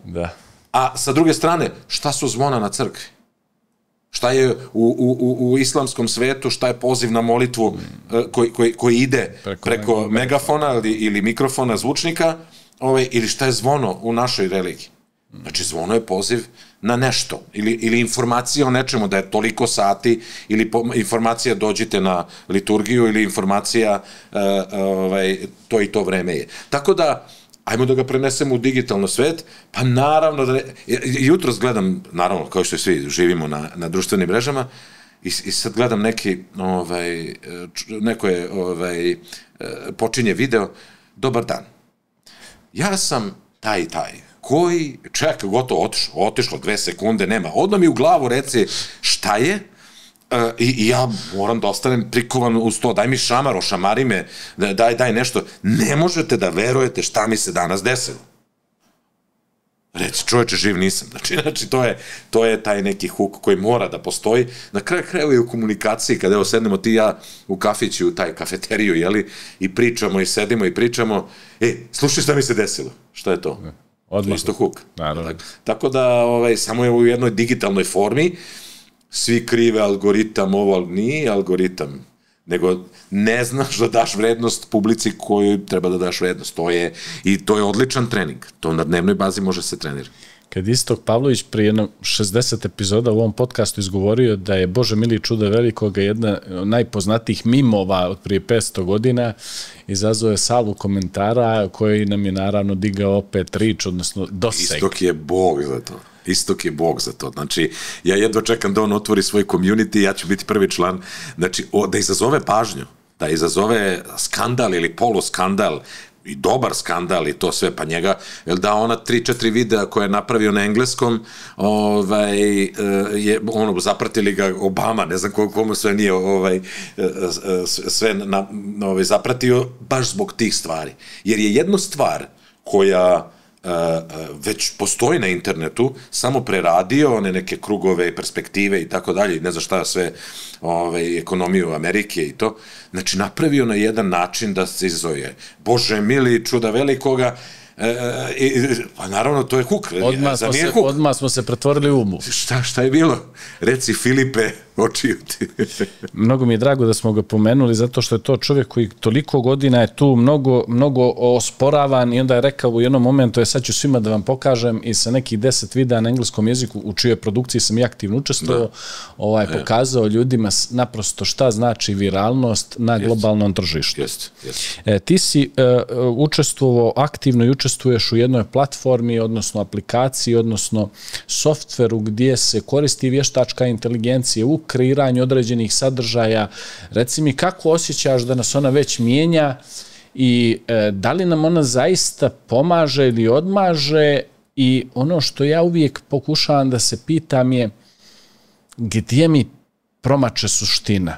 a sa druge strane, šta su zvona na crkvi? Šta je u islamskom svetu, šta je poziv na molitvu koji ide preko megafona ili mikrofona zvučnika, ili šta je zvono u našoj religiji. Znači, zvono je poziv na nešto, ili informacija o nečemu, da je toliko sati, ili informacija dođite na liturgiju, ili informacija to i to vreme je. Tako da, ajmo da ga prenesemo u digitalno svet, pa naravno da... Jutros gledam, naravno, kao što svi živimo na društvenim mrežama, i sad gledam neko je počinje video, dobar dan. Ja sam taj i taj, koji, čekaj, gotovo otišlo 2 sekunde, nema. Odmah mi u glavu reci šta je, i ja moram da ostanem prikovan uz to, daj mi šamar, ošamari me, daj nešto. Ne možete da verujete šta mi se danas desilo. Reci, čoveče, živ nisam. Znači, to je taj neki huk koji mora da postoji. Na kraju krajeva i u komunikaciji, kada sednemo ti i ja u kafiću, u taj kafeteriju, jeli, i pričamo i sedimo i pričamo, slušaj šta mi se desilo. Šta je to? Isto huk. Tako da, samo je u jednoj digitalnoj formi, svi krive algoritam, ovo nije algoritam, nego ne znaš da daš vrednost publici koju treba da daš vrednost. I to je odličan trening. To na dnevnoj bazi može se trenirati. Kad Istok Pavlović prije 60 epizoda u ovom podcastu izgovorio da je Bože mili čuda velikoga jedna od najpoznatijih mimova od prije 500 godina, izazvao je salvu komentara koji nam je naravno digao opet rič, odnosno doseg. Istok je bog za to. Istok je bog za to. Znači, ja jedva čekam da on otvori svoj community, ja ću biti prvi član. Znači, da izazove pažnju, da izazove skandal ili poluskandal, i dobar skandal i to sve, pa njega, da ona 3-4 videa koje je napravio na engleskom, zapratili ga Obama, ne znam komu sve nije sve zapratio, baš zbog tih stvari. Jer je jedna stvar koja već postoji na internetu, samo preradio one neke krugove, perspektive i tako dalje, ne znam šta sve, ekonomiju Amerike i to, znači napravio na jedan način da se izazove. Bože mili, čuda velikoga, pa naravno to je huk. Odmah smo se pretvorili u umu. Šta je bilo? Reci Filipe, očiju ti. Mnogo mi je drago da smo ga pomenuli, zato što je to čovjek koji toliko godina je tu mnogo osporavan i onda je rekao u jednom momentu, sad ću svima da vam pokažem, i sa nekih 10 videa na engleskom jeziku, u čijoj produkciji sam i aktivno učestvovao, pokazao ljudima naprosto šta znači viralnost na globalnom tržištu. Ti si učestvovao aktivno i učestvuješ u jednoj platformi, odnosno aplikaciji, odnosno softveru gdje se koristi vještačka inteligencija u kreiranju određenih sadržaja. Reci mi, kako osjećaš da nas ona već mijenja i da li nam ona zaista pomaže ili odmaže? I ono što ja uvijek pokušavam da se pitam je gdje mi promače suština.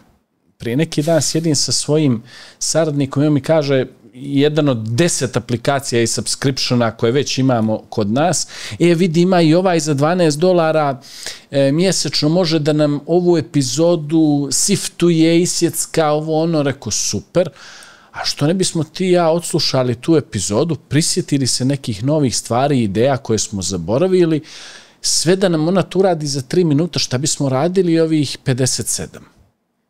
Prije neki dan sjedim sa svojim saradnikom i on mi kaže, jedan od 10 aplikacija i subscriptiona koje već imamo kod nas, vidi, ima i ovaj za $12 mjesečno, može da nam ovu epizodu siftuje, isjecka, ovo ono, rekao, super, a što ne bismo ti i ja odslušali tu epizodu, prisjetili se nekih novih stvari i ideja koje smo zaboravili, sve da nam ona tu radi za 3 minuta, šta bismo radili ovih 57.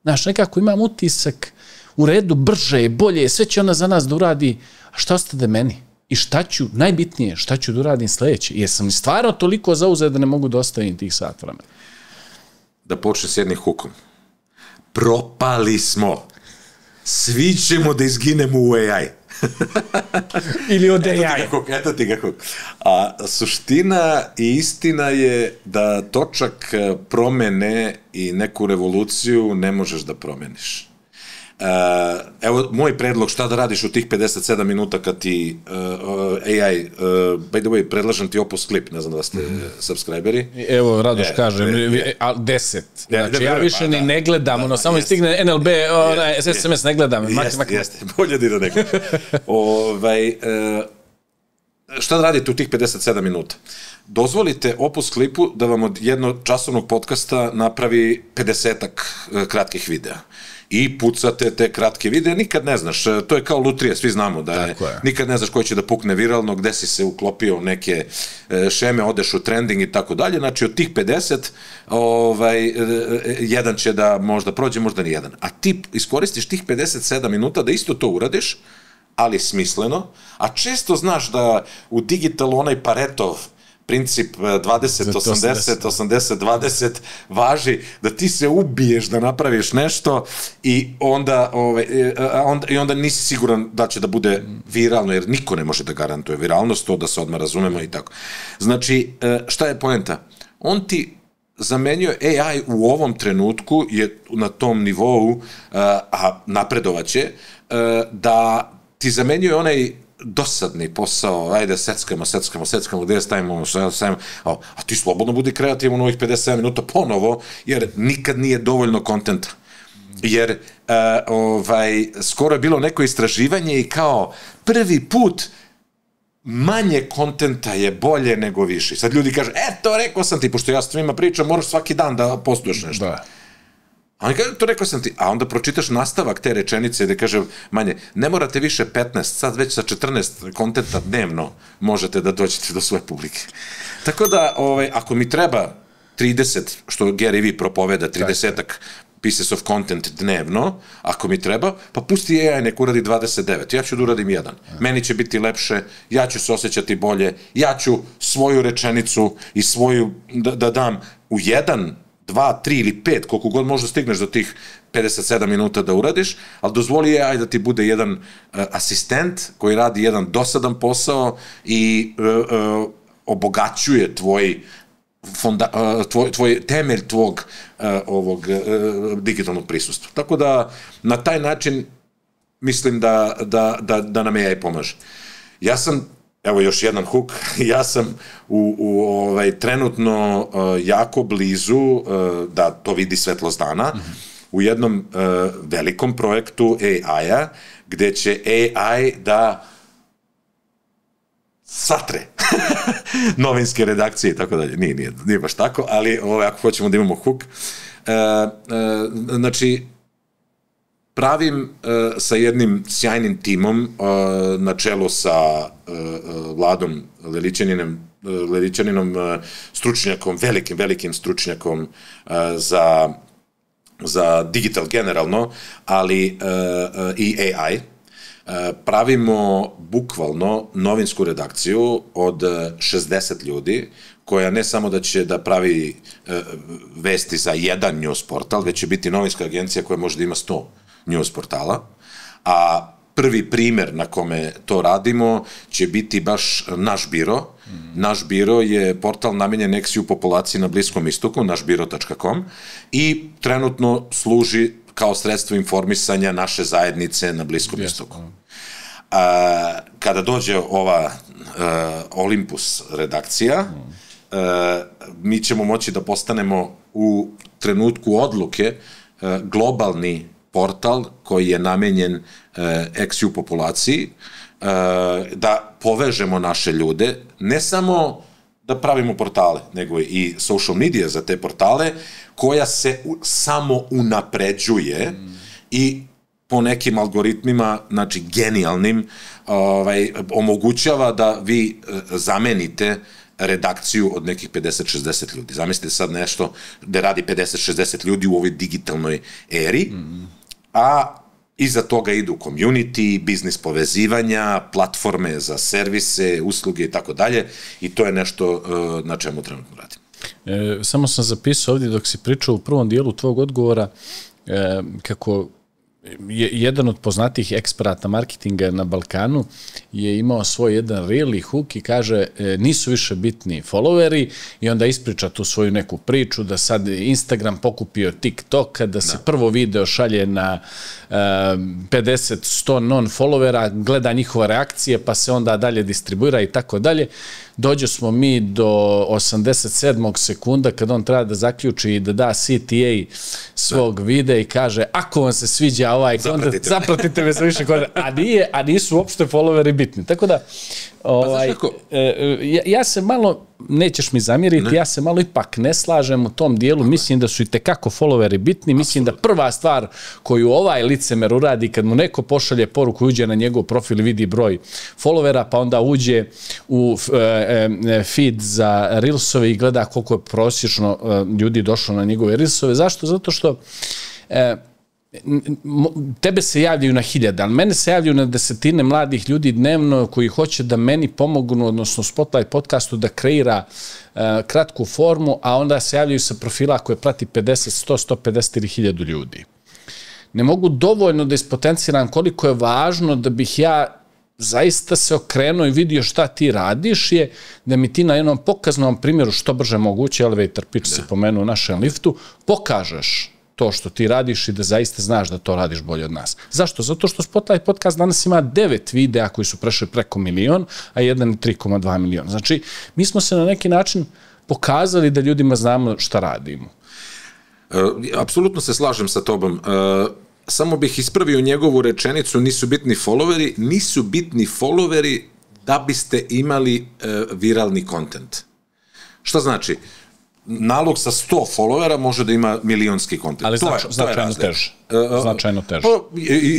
Znaš, nekako imam utisak, u redu, brže, bolje, sve će ona za nas da uradi, a šta ostade meni? I šta ću, najbitnije, šta ću da uradim sljedeće? Jer sam stvarno toliko zauzet da ne mogu da ostavim tih sat vremena. Da počne s jednim hukom. Propali smo. Svi ćemo da izginemo u AI. Ili od AI. Eto ti ga huk. A suština i istina je da točak promene i neku revoluciju ne možeš da promeniš. Evo, moj predlog, šta da radiš u tih 57 minuta kad ti AI, by the way, predlažem ti Opus Clip, ne znam da ste subscriberi. Evo, Radoš kaže, 10. Znači, ja više ni ne gledam, ono, samo stigne NLB, SMS ne gledam. Jeste, bolje da ne gledam. Šta da radite u tih 57 minuta? Dozvolite Opus Clipu da vam od jednočasovnog podcasta napravi 50-ak kratkih videa. I pucate te kratke videe, nikad ne znaš, to je kao lutrija, svi znamo da je, nikad ne znaš koji će da pukne viralno, gde si se uklopio u neke šeme, odeš u trending i tako dalje, znači od tih 50, jedan će da možda prođe, možda ni jedan. A ti iskoristiš tih 57 minuta da isto to uradiš, ali smisleno, a često znaš da u digitalu onaj Paretov princip 20-80, 80-20 važi da ti se ubiješ da napraviš nešto i onda nisi siguran da će da bude viralno, jer niko ne može da garantuje viralnost, to da se odmah razumemo i tako. Znači, šta je poenta? On ti zamenjuje AI u ovom trenutku, je na tom nivou, a napredovaće, da ti zamenjuje onaj dosadni posao, ajde, seckamo, gde stavimo, a ti slobodno budi kreativan u ovih 57 minuta ponovo, jer nikad nije dovoljno kontenta. Jer skoro je bilo neko istraživanje i kao prvi put manje kontenta je bolje nego više. Sad ljudi kažu, to rekao sam ti, pošto ja s svima pričam, moraš svaki dan da postuješ nešto. Da. A oni kažu, to rekao sam ti, a onda pročitaš nastavak te rečenice gde kaže manje, ne morate više 15, sad već sa 14 kontenta dnevno možete da dođete do svoje publike. Tako da, ako mi treba 30, što Gary Vee propoveda, 30-ak pieces of content dnevno, ako mi treba, pa pusti AI nek uradi 29, ja ću da uradim jedan. Meni će biti lepše, ja ću se osjećati bolje, ja ću svoju rečenicu i svoju da dam u 1, 2, 3 ili 5, koliko god možda stigneš do tih 57 minuta da uradiš, ali dozvoli AI da ti bude jedan asistent koji radi jedan dosadan posao i obogaćuje tvoj temelj tvog ovog digitalnog prisustva. Tako da na taj način mislim da nam AI pomaže. Ja sam, evo još jedan hook, ja sam trenutno jako blizu da to vidi svetlost dana u jednom velikom projektu AI-a gde će AI da satre novinske redakcije i tako dalje. Nije baš tako, ali ako hoćemo da imamo hook. Znači, pravim sa jednim sjajnim timom na čelu sa Vladom Lelićaninom, stručnjakom, velikim stručnjakom za digital generalno, ali i AI. Pravimo bukvalno novinsku redakciju od 60 ljudi, koja ne samo da će da pravi vesti za jedan news portal, već će biti novinska agencija koja može da ima 100 news portala, a prvi primer na kome to radimo će biti baš naš biro. Naš biro je portal namenjen ex-ju populaciji na Bliskom istoku, našbiro.com, i trenutno služi kao sredstvo informisanja naše zajednice na Bliskom istoku. Kada dođe ova Olympus redakcija, mi ćemo moći da postanemo u trenutku odluke globalni portal koji je namenjen ex-ju populaciji, da povežemo naše ljude, ne samo da pravimo portale, nego i social media za te portale, koja se samo unapređuje i po nekim algoritmima, znači genijalnim, omogućava da vi zamenite redakciju od nekih 50-60 ljudi. Zamislite sad nešto gde radi 50-60 ljudi u ovoj digitalnoj eri, a iza toga idu community, biznis povezivanja, platforme za servise, usluge i tako dalje, i to je nešto na čemu trenutno radim. Samo sam zapisao ovdje dok si pričao u prvom dijelu tvog odgovora kako jedan od poznatijih eksperata marketinga na Balkanu je imao svoj jedan reel i hook i kaže nisu više bitni followeri i onda ispriča tu svoju neku priču da sad Instagram pokupio TikTok, da se prvo video šalje na 50-100 non-followera, gleda njihove reakcije pa se onda dalje distribuira i tako dalje. Dođe smo mi do 87. sekunda kad on treba da zaključi i da da CTA svog videa i kaže ako vam se sviđa ovaj kontent, zapratite me za više kontent, a nisu uopšte followeri bitni. Tako da, ja se malo, nećeš mi zamjeriti, ja se malo ipak ne slažem u tom dijelu, mislim da su i tekako followeri bitni, mislim da prva stvar koju ovaj licemer uradi kad mu neko pošalje poruku, uđe na njegov profil i vidi broj followera, pa onda uđe u feed za Reelsove i gleda koliko je prosječno ljudi došlo na njegove Reelsove. Zašto? Zato što tebe se javljaju na 1000, ali mene se javljaju na desetine mladih ljudi dnevno koji hoće da meni pomognu, odnosno Spotlight podcastu da kreira kratku formu, a onda se javljaju sa profila koje prati 50, 100, 150 ili 1000 ljudi. Ne mogu dovoljno da ispotenciram koliko je važno da bih ja zaista se okrenuo i vidio šta ti radiš je da mi ti na jednom pokaznom primjeru što brže moguće, elevator pitch se pomenu u našem liftu, pokažeš to što ti radiš i da zaista znaš da to radiš bolje od nas. Zašto? Zato što Spotlight podcast danas ima 9 videa koji su prešli preko 1 milion, a jedan 3,2 miliona. Znači, mi smo se na neki način pokazali da ljudima znamo šta radimo. Apsolutno se slažem sa tobom. Samo bih ispravio njegovu rečenicu, nisu bitni followeri da biste imali viralni kontent. Šta znači? Nalog sa 100 followera može da ima milionski kontent. Ali značajno teže. Značajno teže.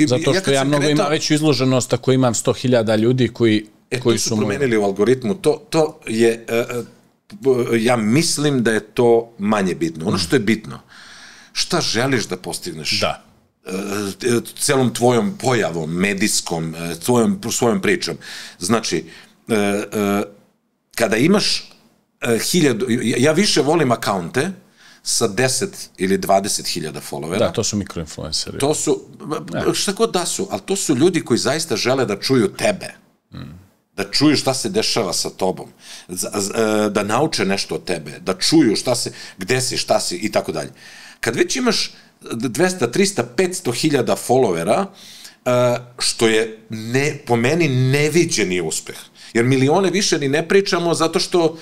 Zato što ja mnogo imam veću izloženost ako imam 100.000 ljudi koji su promenili u algoritmu. To je, ja mislim da je to manje bitno. Ono što je bitno, šta želiš da postigneš? Da. Celom tvojom pojavom, medijskom, svojom pričom. Znači, kada imaš 1000, ja više volim akaunte sa 10 ili 20.000 followera. Da, to su mikroinfluenceri. To su, šta god da su, ali to su ljudi koji zaista žele da čuju tebe. Da čuju šta se dešava sa tobom. Da nauče nešto od tebe. Da čuju gde si, šta si i tako dalje. Kad već imaš 200, 300, 500.000 followera, što je po meni neviđeni uspeh. Jer milione više ni ne pričamo zato što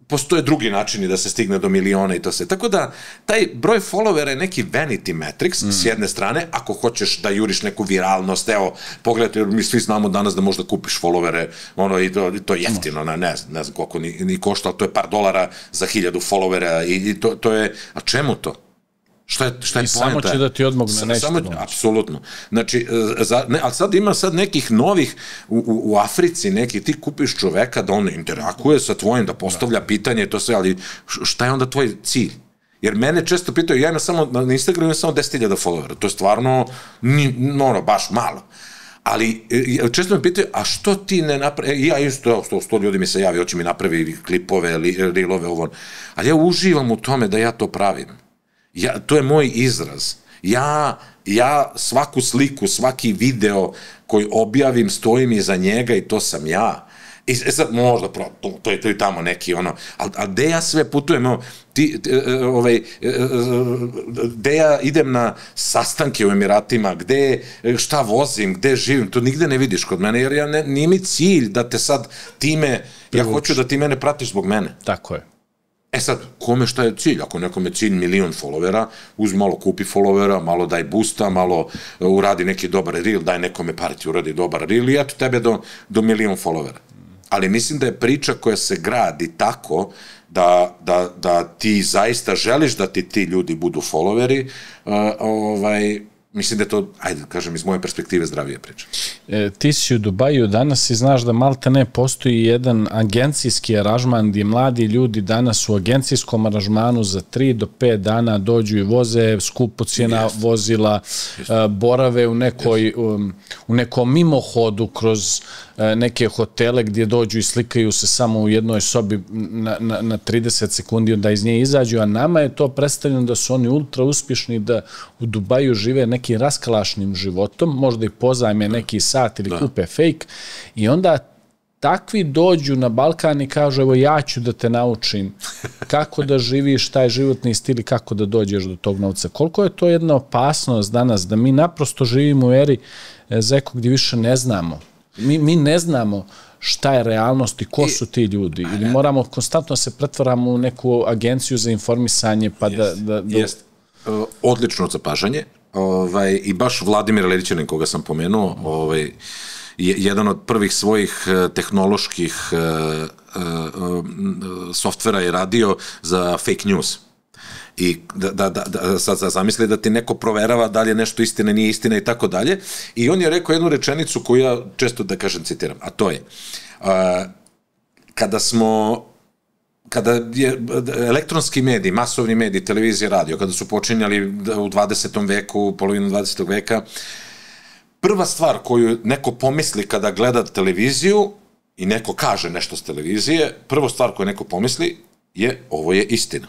postoje drugi načini da se stigne do miliona i to sve. Tako da, taj broj followera je neki vanity metrics, s jedne strane, ako hoćeš da juriš neku viralnost, evo, pogledajte, mi svi znamo danas da možda kupiš followere, i to je jeftino, ne znam koliko ni košta, ali to je par dolara za 1000 followera i to je, a čemu to? Šta je poenta? I samo će da ti odmogne nešto. Apsolutno. Znači, ali sad ima nekih novih u Africi, ti kupiš čoveka da on interakuje sa tvojim, da postavlja pitanje i to sve, ali šta je onda tvoj cilj? Jer mene često pitaju, ja imam samo, na Instagramu imam samo 10.000 followera, to je stvarno, baš malo. Ali često me pitaju, a što ti ne napravi, ja isto, 100 ljudi mi se javi, hoće mi napravi klipove, reelove, ovo, ali ja uživam u tome da ja to pravim. To je moj izraz. Ja svaku sliku, svaki video koji objavim, stojim iza njega i to sam ja. I sad možda, to je tamo neki ali gde ja sve putujem, gde ja idem na sastanke u Emiratima, šta vozim, gde živim, to nigde ne vidiš kod mene, jer nije mi cilj da te sad time, ja hoću da ti mene pratiš zbog mene. Tako je. Sad, kome šta je cilj? Ako nekom je cilj 1 milion followera, uzmi malo kupi followera, malo daj boosta, malo uradi neki dobar reel, daj nekome parti uradi dobar reel i eto tebe do 1 milion followera. Ali mislim da je priča koja se gradi tako da ti zaista želiš da ti ljudi budu followeri, mislim da je to, ajde kažem, iz moje perspektive zdravije priča. ti si u Dubaju danas i znaš da malte ne postoji jedan agencijski aranžman gdje mladi ljudi danas u agencijskom aranžmanu za 3 do 5 dana dođu i voze skupocjena vozila, borave u nekom mimohodu kroz neke hotele gdje dođu i slikaju se samo u jednoj sobi na 30 sekundi, onda iz nje izađu, a nama je to predstavljeno da su oni ultra uspješni, da u Dubaju žive nekim raskalašnim životom, možda i pozajme neki sat ili kupe fake, i onda takvi dođu na Balkan i kažu, evo ja ću da te naučim kako da živiš taj životni stil i kako da dođeš do tog novca. Koliko je to jedna opasnost danas, da mi naprosto živimo u eri, Zeko, gdje više ne znamo. Mi ne znamo šta je realnost i ko su ti ljudi. Ili moramo konstantno se pretvaramo u neku agenciju za informisanje, pa da... Jest. Odlično zapažanje. I baš Vladimir Ledićanin, koga sam pomenuo, jedan od prvih svojih tehnoloških softvera je radio za fake news. I sad zamisli da ti neko proverava da li je nešto istina, nije istina i tako dalje. I on je rekao jednu rečenicu koju ja često, da kažem, citiram, a to je kada je elektronski mediji, masovni mediji, televizija, radio, kada su počinjali u 20. veku, polovinu 20. veka, prva stvar koju neko pomisli kada gleda televiziju i neko kaže nešto s televizije, prva stvar koju neko pomisli je ovo je istina.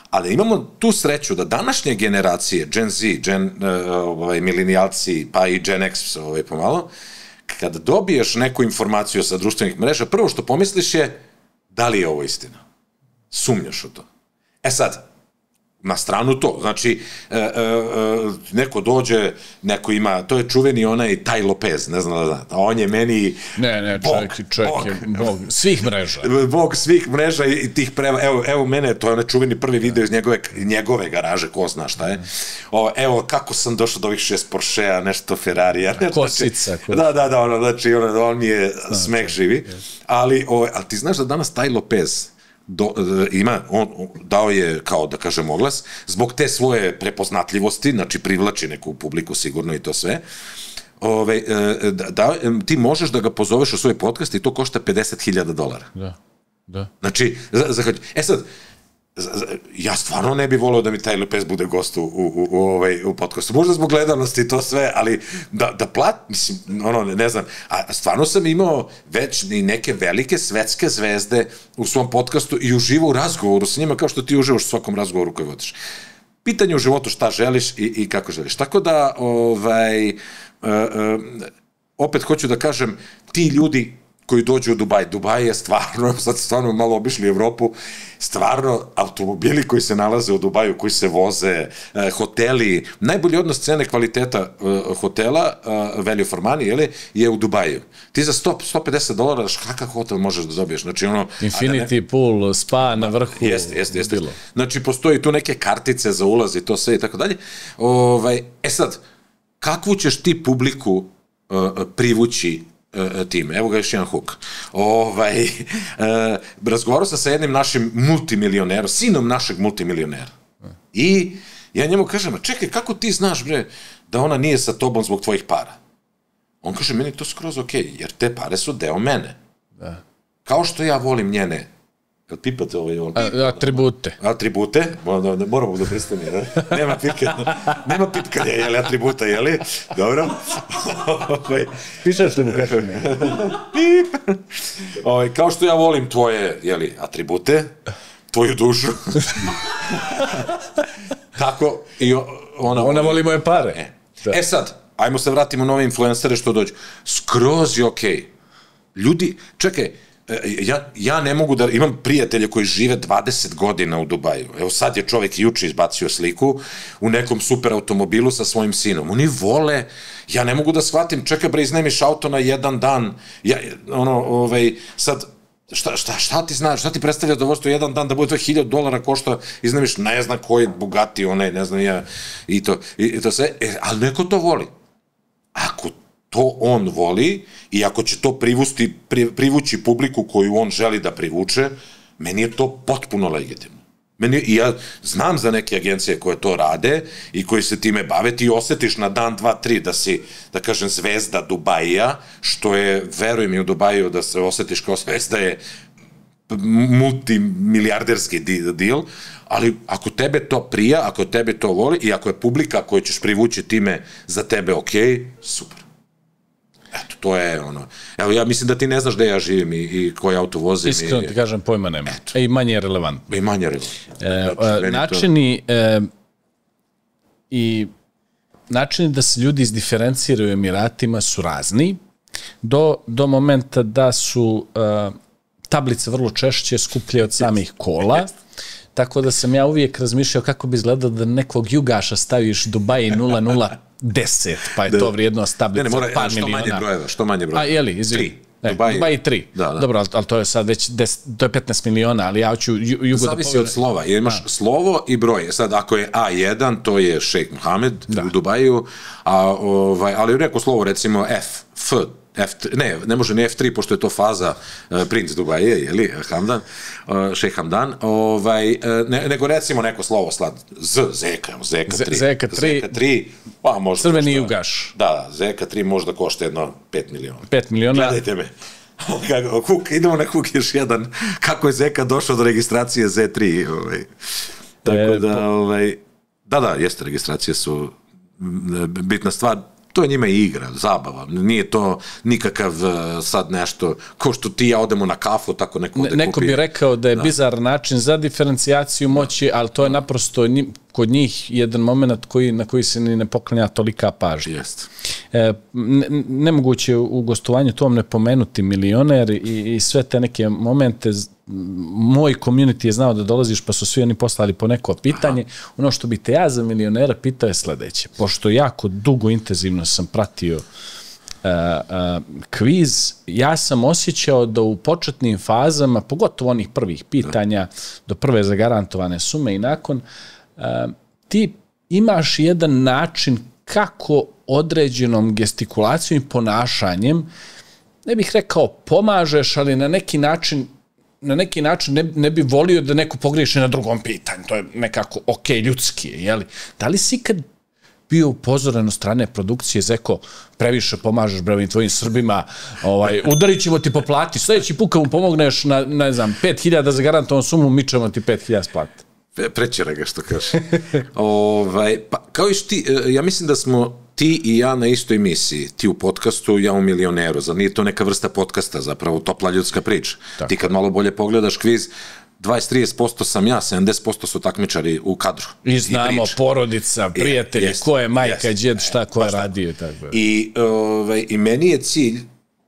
Ali imamo tu sreću da današnje generacije, Gen Z, milenijalci, pa i Gen X pomalo, kada dobiješ neku informaciju sa društvenih mreža, prvo što pomisliš je da li je ovo istina. Sumnjaš u to. E sad, na stranu to, znači, neko dođe, neko ima, to je čuveni onaj Taj Lopez, ne znam da znam, a on je meni čovjek je bog svih mreža. Bog svih mreža i tih preva, evo mene, to je onaj čuveni prvi video iz njegove garaže, ko zna šta je. Evo, kako sam došao do ovih 6 Porschea, nešto Ferrarija. Kosica. Da, znači, on mi je smeh živi, ali ti znaš da danas Taj Lopez on dao je, kao da kažem, oglas, zbog te svoje prepoznatljivosti, znači privlači neku publiku sigurno i to sve, ti možeš da ga pozoveš u svoj podcast i to košta $50,000. Da. Znači, sad, ja stvarno ne bih volio da mi Taj Lopez bude gost u podcastu. Možda zbog gledanosti i to sve, ali da mislim, ne znam, a stvarno sam imao već i neke velike svetske zvezde u svom podcastu i uživo u razgovoru sa njima, kao što ti uživaš u svakom razgovoru koji vodiš. Pitanje u životu šta želiš i kako želiš. Tako da, opet hoću da kažem, ti ljudi koji dođu u Dubaj. Dubaj je stvarno, sad stvarno malo obišli Evropu, stvarno automobili koji se nalaze u Dubaju, koji se voze, hoteli, najbolji odnos cene kvaliteta hotela, value for money, je u Dubaju. Ti za $150, kakav hotel možeš da dobiješ? Znači, Infinity pool, spa na vrhu. Jeste. Znači, postoji tu neke kartice za ulaz i to sve i tako dalje. Sad, kakvu ćeš ti publiku privući time? Evo ga još jedan hook. Razgovarao sam sa jednim našim multimilionerom, sinom našeg multimilionera. I ja njemu kažem, čekaj, kako ti znaš, bre, da ona nije sa tobom zbog tvojih para? On kaže, meni to skroz okej, jer te pare su deo mene. Kao što ja volim njene pipate atribute. Atribute, moramo da pristane, nema pipkanja, jeli, atributa, jeli, dobro. Pišeš li mu kažem? Pip. Kao što ja volim tvoje, jeli, atribute, tvoju dušu. Tako, i ona voli moje pare. Sad, ajmo se vratimo na ove influencere što dođu. Skroz je okej. Ljudi, čekaj, ja ne mogu da, imam prijatelje koji žive 20 godina u Dubaju. Evo sad je čovjek juče izbacio sliku u nekom super automobilu sa svojim sinom. Oni vole, ja ne mogu da shvatim, čekaj bre, iznajmiš auto na jedan dan, sad, šta ti znaš, šta ti predstavlja zadovoljstvo jedan dan da bude $1,000 košta, iznajmiš ne znam koji Bugatti, ne znam ja, i to sve, ali neko to voli. Ako to on voli i ako će to privući publiku koju on želi da privuče, meni je to potpuno legitimno. I ja znam za neke agencije koje to rade i koji se time bave, ti osetiš na dan, 2, 3 da si, da kažem, zvezda Dubaija, što je, veruj mi, u Dubaju da se osetiš kao zvezda je multimilijarderski deal, ali ako tebe to prija, ako tebe to voli i ako je publika koju ćeš privući time za tebe okej, super. Eto, to je ono. Evo, ja mislim da ti ne znaš gde ja živim i koji auto vozim. Iskreno ti kažem, pojma nema. I manje je relevantno. I manje je relevantno. Načini da se ljudi izdiferenciraju u Emiratima su razni, do momenta da su tablice vrlo češće skuplje od samih kola, tako da sam ja uvijek razmišljao kako bi izgledalo da nekog jugaša staviš Dubai 0010, pa je to vrijednost tablice par miliona. Što manje brojeva. A, jeli, izvini. Dubai 3. Dobro, ali to je sad već to je 15 miliona, ali ja hoću jugo da zavisi od slova. Jer imaš slovo i broj. Sad, ako je A1, to je Šejk Mohamed u Dubaju, ali neko slovo, recimo F, ne može ni F3, pošto je to faza princ Dubaije, jeli, Šejk Hamdan, nego recimo neko slovo, ZK3, pa možda... Crveni jugaš. Da, ZK3 možda košta jedno 5 miliona. 5 miliona? Gledajte me. Idemo na Huk još jedan. Kako je ZK došao do registracije Z3? Tako da, jeste, registracije su bitna stvar. To je njima i igra, zabava. Nije to nikakav sad nešto, ko što ti ja odemo na kafu, tako neko ovde kupi. Neko bi rekao da je bizar način za diferencijaciju moći, ali to je naprosto kod njih jedan moment na koji se ne poklanja tolika pažnja. Nemoguće u gostovanju tom ne pomenuti milioner i sve te neke momente. Moj community je znao da dolaziš, pa su svi oni poslali po neko pitanje. Ono što bi te ja za milionera pitao je sledeće. Pošto jako dugo intenzivno sam pratio kviz, ja sam osjećao da u početnim fazama, pogotovo onih prvih pitanja, do prve zagarantovane sume i nakon, ti imaš jedan način kako određenom gestikulacijom i ponašanjem, ne bih rekao pomažeš, ali na neki način ne bi volio da neko pogriješi na drugom pitanju. To je nekako ljudski, jeli? Da li si kad bio upozoren od strane produkcije, Zeko, previše pomažeš ovim tvojim Srbima, udarit ćemo ti po plati, sljedeći put kad mu pomogneš na, ne znam, 5.000 za garantovan sumu, mi ćemo ti 5.000 splatiti. Prećera ga, što kaže. Pa, kao i ti, ja mislim da smo ti i ja na istoj emisiji, ti u podcastu, ja u Milioneru. Zar nije to neka vrsta podcasta, zapravo topla ljudska priča? Ti kad malo bolje pogledaš kviz, 20-30% sam ja, 70% su takmičari u kadru. I znamo porodica, prijatelji, ko je majka, djed, šta, ko je radio. I meni je cilj,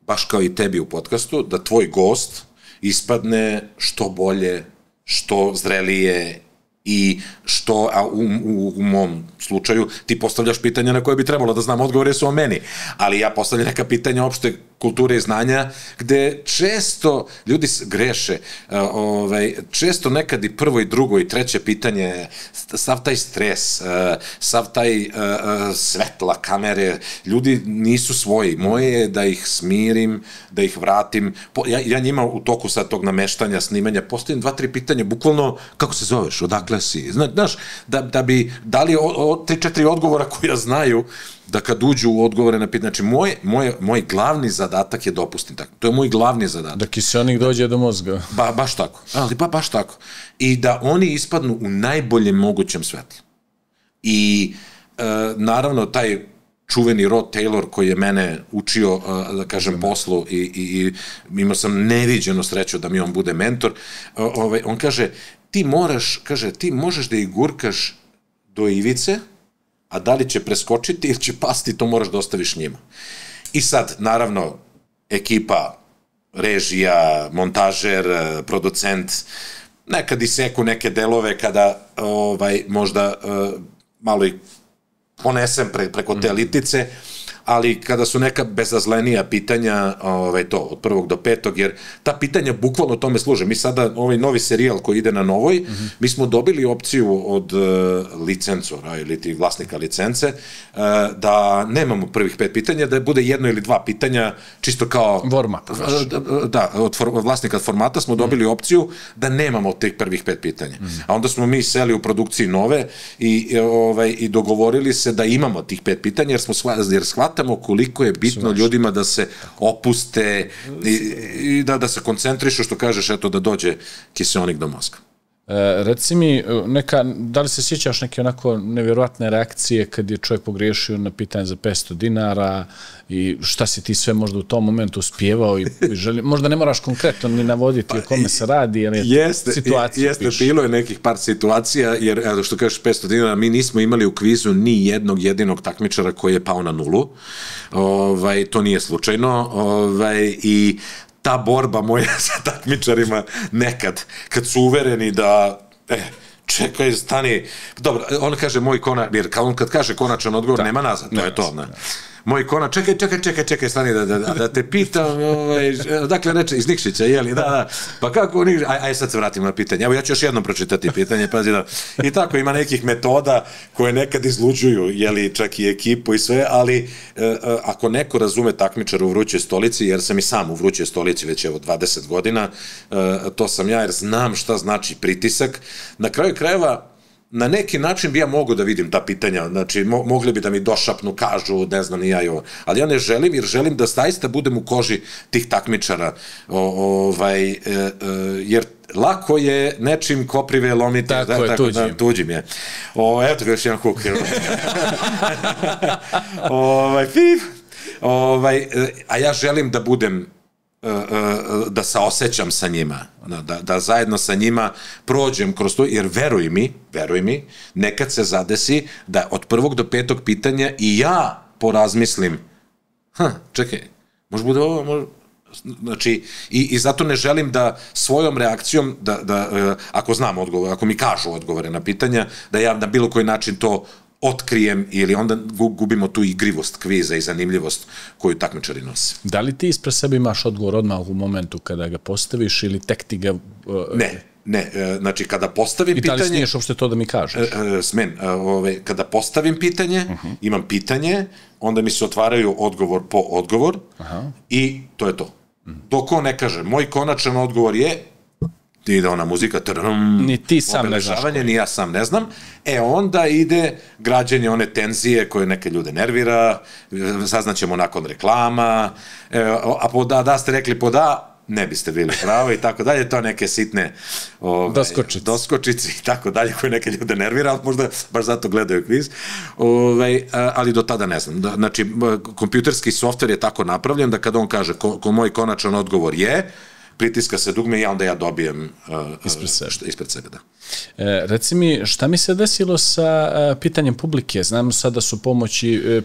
baš kao i tebi u podcastu, da tvoj gost ispadne što bolje, što zrelije i što, a u mom slučaju, ti postavljaš pitanja na koje bi trebalo da znam odgovore su o meni, ali ja postavljam neka pitanja opšte kulture i znanja, gde često ljudi greše, često nekad i prvo i drugo i treće pitanje, sav taj stres, sav taj svetla, kamere, ljudi nisu svoji, moje je da ih smirim, da ih vratim, ja njima u toku sad tog nameštanja, snimanja, postavim 2-3 pitanja, bukvalno, kako se zoveš, odakle si, znaš, da bi dali 3-4 odgovora koja znaju, da kad uđu u odgovore na pitanje, znači moj glavni zadatak je dopustim tako. To je moj glavni zadatak. Da kiselnik dođe do mozga. Baš tako. Ali baš tako. I da oni ispadnu u najboljem mogućem svetlu. I naravno taj čuveni Rod Taylor koji je mene učio, da kažem, poslu i imao sam neviđenu sreću da mi on bude mentor, on kaže, ti možeš da ih gurkaš do ivice, a da li će preskočiti ili će pasti, to moraš da ostaviš njima. I sad, naravno, ekipa, režija, montažer, producent, nekad iseku neke delove kada možda malo ih ponesem preko te litice, ali kada su neka bezazlenija pitanja, to, od 1. do 5. jer ta pitanja bukvalno tome služe. Mi sada, ovaj novi serijal koji ide na Novoj, mi smo dobili opciju od licencora ili ti vlasnika licence, da nemamo prvih 5 pitanja, da bude jedno ili dva pitanja, čisto kao... Vormap. Da, od vlasnika formata smo dobili opciju da nemamo tih prvih 5 pitanja. A onda smo mi seli u produkciji Nove i dogovorili se da imamo tih 5 pitanja, jer shvatamo koliko je bitno ljudima da se opuste i da se koncentrišu, što kažeš, eto, da dođe kiseonik do mozga. Reci mi, da li se sjećaš neke onako nevjerojatne reakcije kad je čovjek pogriješio na pitanje za 500 dinara i šta si ti sve možda u tom momentu uspjevao i želio, možda ne moraš konkretno ni navoditi o kome se radi, ali jeste, bilo je nekih par situacija, jer, što kažeš 500 dinara, mi nismo imali u kvizu ni jednog jedinog takmičara koji je pao na nulu, to nije slučajno, i ta borba moja sa takmičarima nekad, kad su uvereni da, čekaj, stani, dobro, on kaže moj konač, jer kad kaže konačan odgovor, nema nazad, to je to, ne. Moj konač, čekaj, stani da te pitam, dakle, reče, iz Nikšića, jeli, da, pa kako Nikšić, aj sad se vratimo na pitanje, evo ja ću još jednom pročitati pitanje, pazi da, i tako ima nekih metoda koje nekad izluđuju, jeli, čak i ekipu i sve, ali ako neko razume takmičara u vrućoj stolici, jer sam i sam u vrućoj stolici već evo 20 godina, to sam ja, jer znam šta znači pritisak, na kraju krajeva, na neki način bi ja mogu da vidim ta pitanja, znači mogli bi da mi došapnu, kažu, ne znam ni ja i ovo, ali ja ne želim, jer želim da zaista budem u koži tih takmičara, jer lako je nečim koprive lomiti, tako je, tuđim je. Eto ga još jedan huk. A ja želim da budem, da saosećam sa njima, da zajedno sa njima prođem kroz to, jer veruj mi, nekad se zadesi da od 1. do 5. pitanja i ja porazmislim, čekaj, može bude ovo, znači, i zato ne želim da svojom reakcijom, ako znam odgovor, ako mi kažu odgovore na pitanja, da ja na bilo koji način to otkrijem ili onda gubimo tu igrivost kviza i zanimljivost koju takmičari nose. Da li ti ispred sebe imaš odgovor odmah u momentu kada ga postaviš ili tek ti ga... Ne, znači kada postavim pitanje... I da li smiješ uopšte to da mi kažeš? Kada postavim pitanje, imam pitanje, onda mi se otvaraju odgovor po odgovor i to je to. Dok on ne kaže, moj konačan odgovor je, ide ona muzika, ni ti sam ne znaš, ni ja sam ne znam, onda ide građenje one tenzije koje neke ljude nervira, saznaćemo nakon reklama, a da ste rekli ne biste bili pravo i tako dalje, to neke sitne doskočice i tako dalje koje neke ljude nervira, ali možda baš zato gledaju kviz, ali do tada ne znam. Znači, kompjuterski softver je tako napravljen da kada on kaže moj konačan odgovor je, pritiska se dugme i onda ja dobijem ispred sebe, da. Reci mi, šta mi se desilo sa pitanjem publike? Znam sad da su pomoći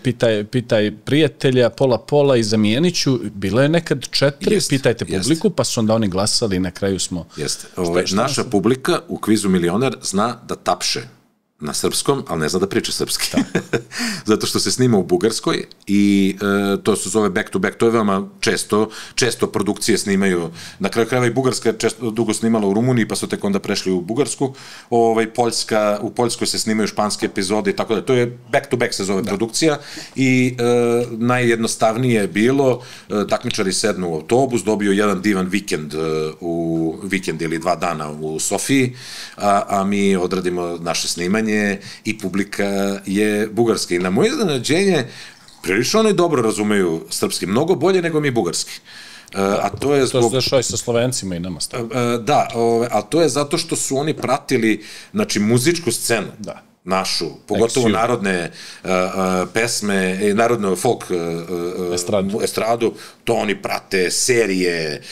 pitaj prijatelja, pola i zamijenit ću. Bilo je nekad 4, pitajte publiku, pa su onda oni glasali i na kraju smo... Jeste. Naša publika u kvizu Milioner zna da tapše na srpskom, ali ne zna da priča srpski. Zato što se snima u Bugarskoj i to se zove back to back, to je veoma često produkcije snimaju, na kraju krajeva i Bugarska je dugo snimala u Rumuniji, pa su tek onda prešli u Bugarsku, u Poljskoj se snimaju španske epizode i tako da, to je back to back se zove produkcija i najjednostavnije je bilo, takmičari sednu u autobus, dobiju jedan divan vikend ili 2 dana u Sofiji, a mi odradimo naše snimanje i publika je bugarska. I na moje iznenađenje, prilično oni dobro razumeju srpski, mnogo bolje nego mi bugarski. A to je zbog... To se dešava i sa Slovencima i nama stavno. Da, a to je zato što su oni pratili, znači, muzičku scenu. Da. Našu, pogotovo narodne pesme, narodnu folk estradu, to oni prate, serije,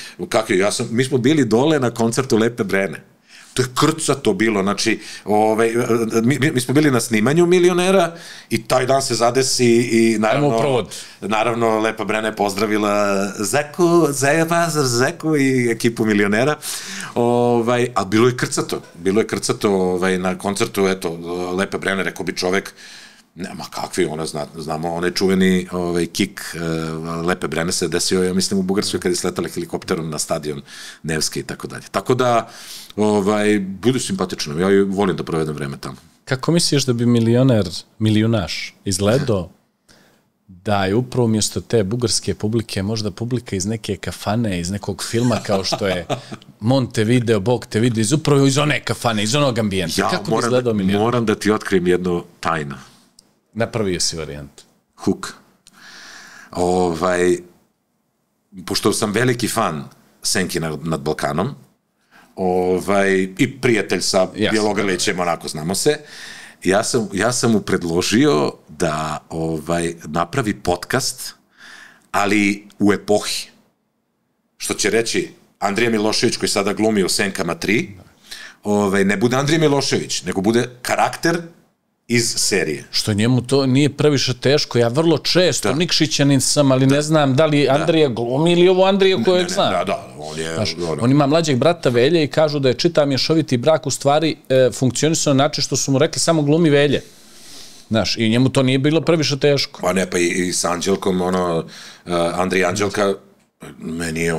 mi smo bili dole na koncertu Lepe Brene. To je krcato bilo, znači, mi smo bili na snimanju Milionera i taj dan se zadesi i naravno Lepa Brena je pozdravila Zeku i ekipu Milionera, a bilo je krcato na koncertu, eto, Lepa Brena, rekao bi čovek, Nema kakvi, znamo, onaj čuveni kik Lepe Brene se desio, ja mislim, u Bugarskoj kad je sletala helikopterom na stadion Nevski i tako dalje. Tako da, budu simpatično, ja volim da provedem vreme tamo. Kako misliš da bi milijunaš izgledao da je upravo umjesto te bugarske publike možda publika iz neke kafane, iz nekog filma kao što je Montevideo, Bog te vidi, upravo iz one kafane, iz onog ambijenta. Kako bi izgledao milijunaš? Moram da ti otkrijem jednu tajnu. Napravio si varijantu. Hook. Pošto sam veliki fan Senki nad Balkanom, i prijatelj sa Bjelogrlićem, onako znamo se, ja sam mu predložio da napravi podcast, ali u epohi. Što će reći, Andrija Milošević koji sada glumi u Senkama 3, ne bude Andrija Milošević, nego bude karakter iz serije. Što njemu to nije previše teško. Ja vrlo često Nikšićanin sam, ali ne znam da li Andrija glumi ili ovo Andrija kojeg znam. On ima mlađeg brata Velje i kažu da je čitav mješoviti brak u stvari funkcionisao na način što su mu rekli samo glumi Velje. Znaš, i njemu to nije bilo previše teško. Pa ne, pa i s Anđelkom, Andrija Anđelka, meni je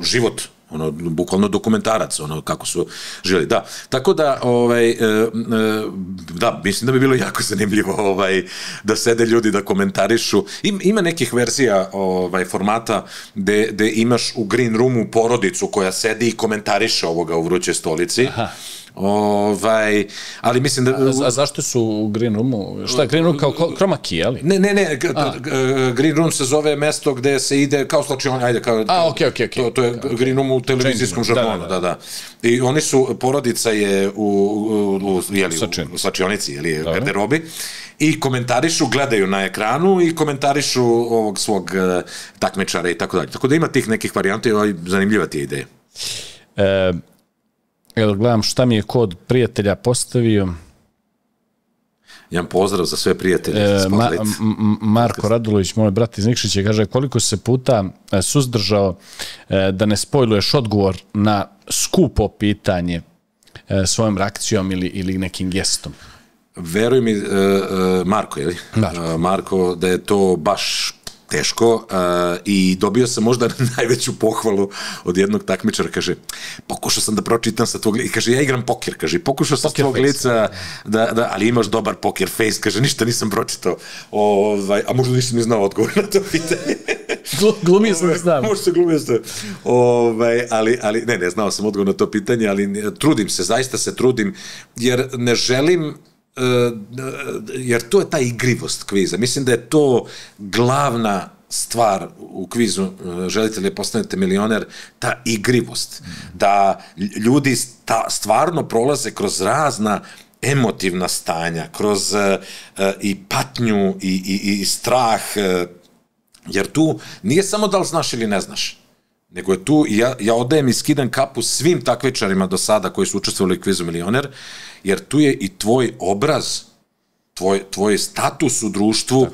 život, bukvalno dokumentarac, kako su žili, da. Tako da, da, mislim da bi bilo jako zanimljivo da sede ljudi da komentarišu. Ima nekih verzija formata gde imaš u green roomu porodicu koja sedi i komentariše ovoga u Vrućoj stolici. Ali mislim da... A zašto su u green roomu? Šta je green room kao chroma key, ali? Ne, green room se zove mesto gde se ide kao slačioni, ajde, kao... okej. To je green room u televizijskom žargonu, da. I oni su, porodica je u slačionici, garderobi, i komentarišu, gledaju na ekranu i komentarišu ovog svog takmičara i tako dalje. Tako da ima tih nekih varijanta i zanimljiva ti je ideja. Evo, gledam šta mi je kod prijatelja postavio. Jedan pozdrav za sve prijatelje. Marko Radulović, moj brat iz Nikšića, kaže koliko se puta suzdržao da ne spojluješ odgovor na skupo pitanje svojom reakcijom ili nekim gestom. Veruj mi, Marko, je li? Marko, da je to baš teško i dobio sam možda najveću pohvalu od jednog takmičara, kaže, pokušao sam da pročitam sa tvog lica, i kaže, ja igram poker, kaže, pokušao sam sa tvog lica, ali imaš dobar poker face, kaže, ništa nisam pročitao, a možda nisam ni znao odgovor na to pitanje. Glumio sam da znam. Možda se glumio sam. Ali, ne, znao sam odgovor na to pitanje, ali trudim se, zaista se trudim, jer ne želim, jer to je ta igrivost kviza. Mislim da je to glavna stvar u kvizu Želite li postanete milioner, ta igrivost. Da ljudi stvarno prolaze kroz razna emotivna stanja, kroz i patnju i strah, jer tu nije samo da li znaš ili ne znaš, nego je tu, ja odajem i skidam kapu svim takmičarima do sada koji su učestvovali u kvizu milioner, jer tu je i tvoj obraz, tvoj status u društvu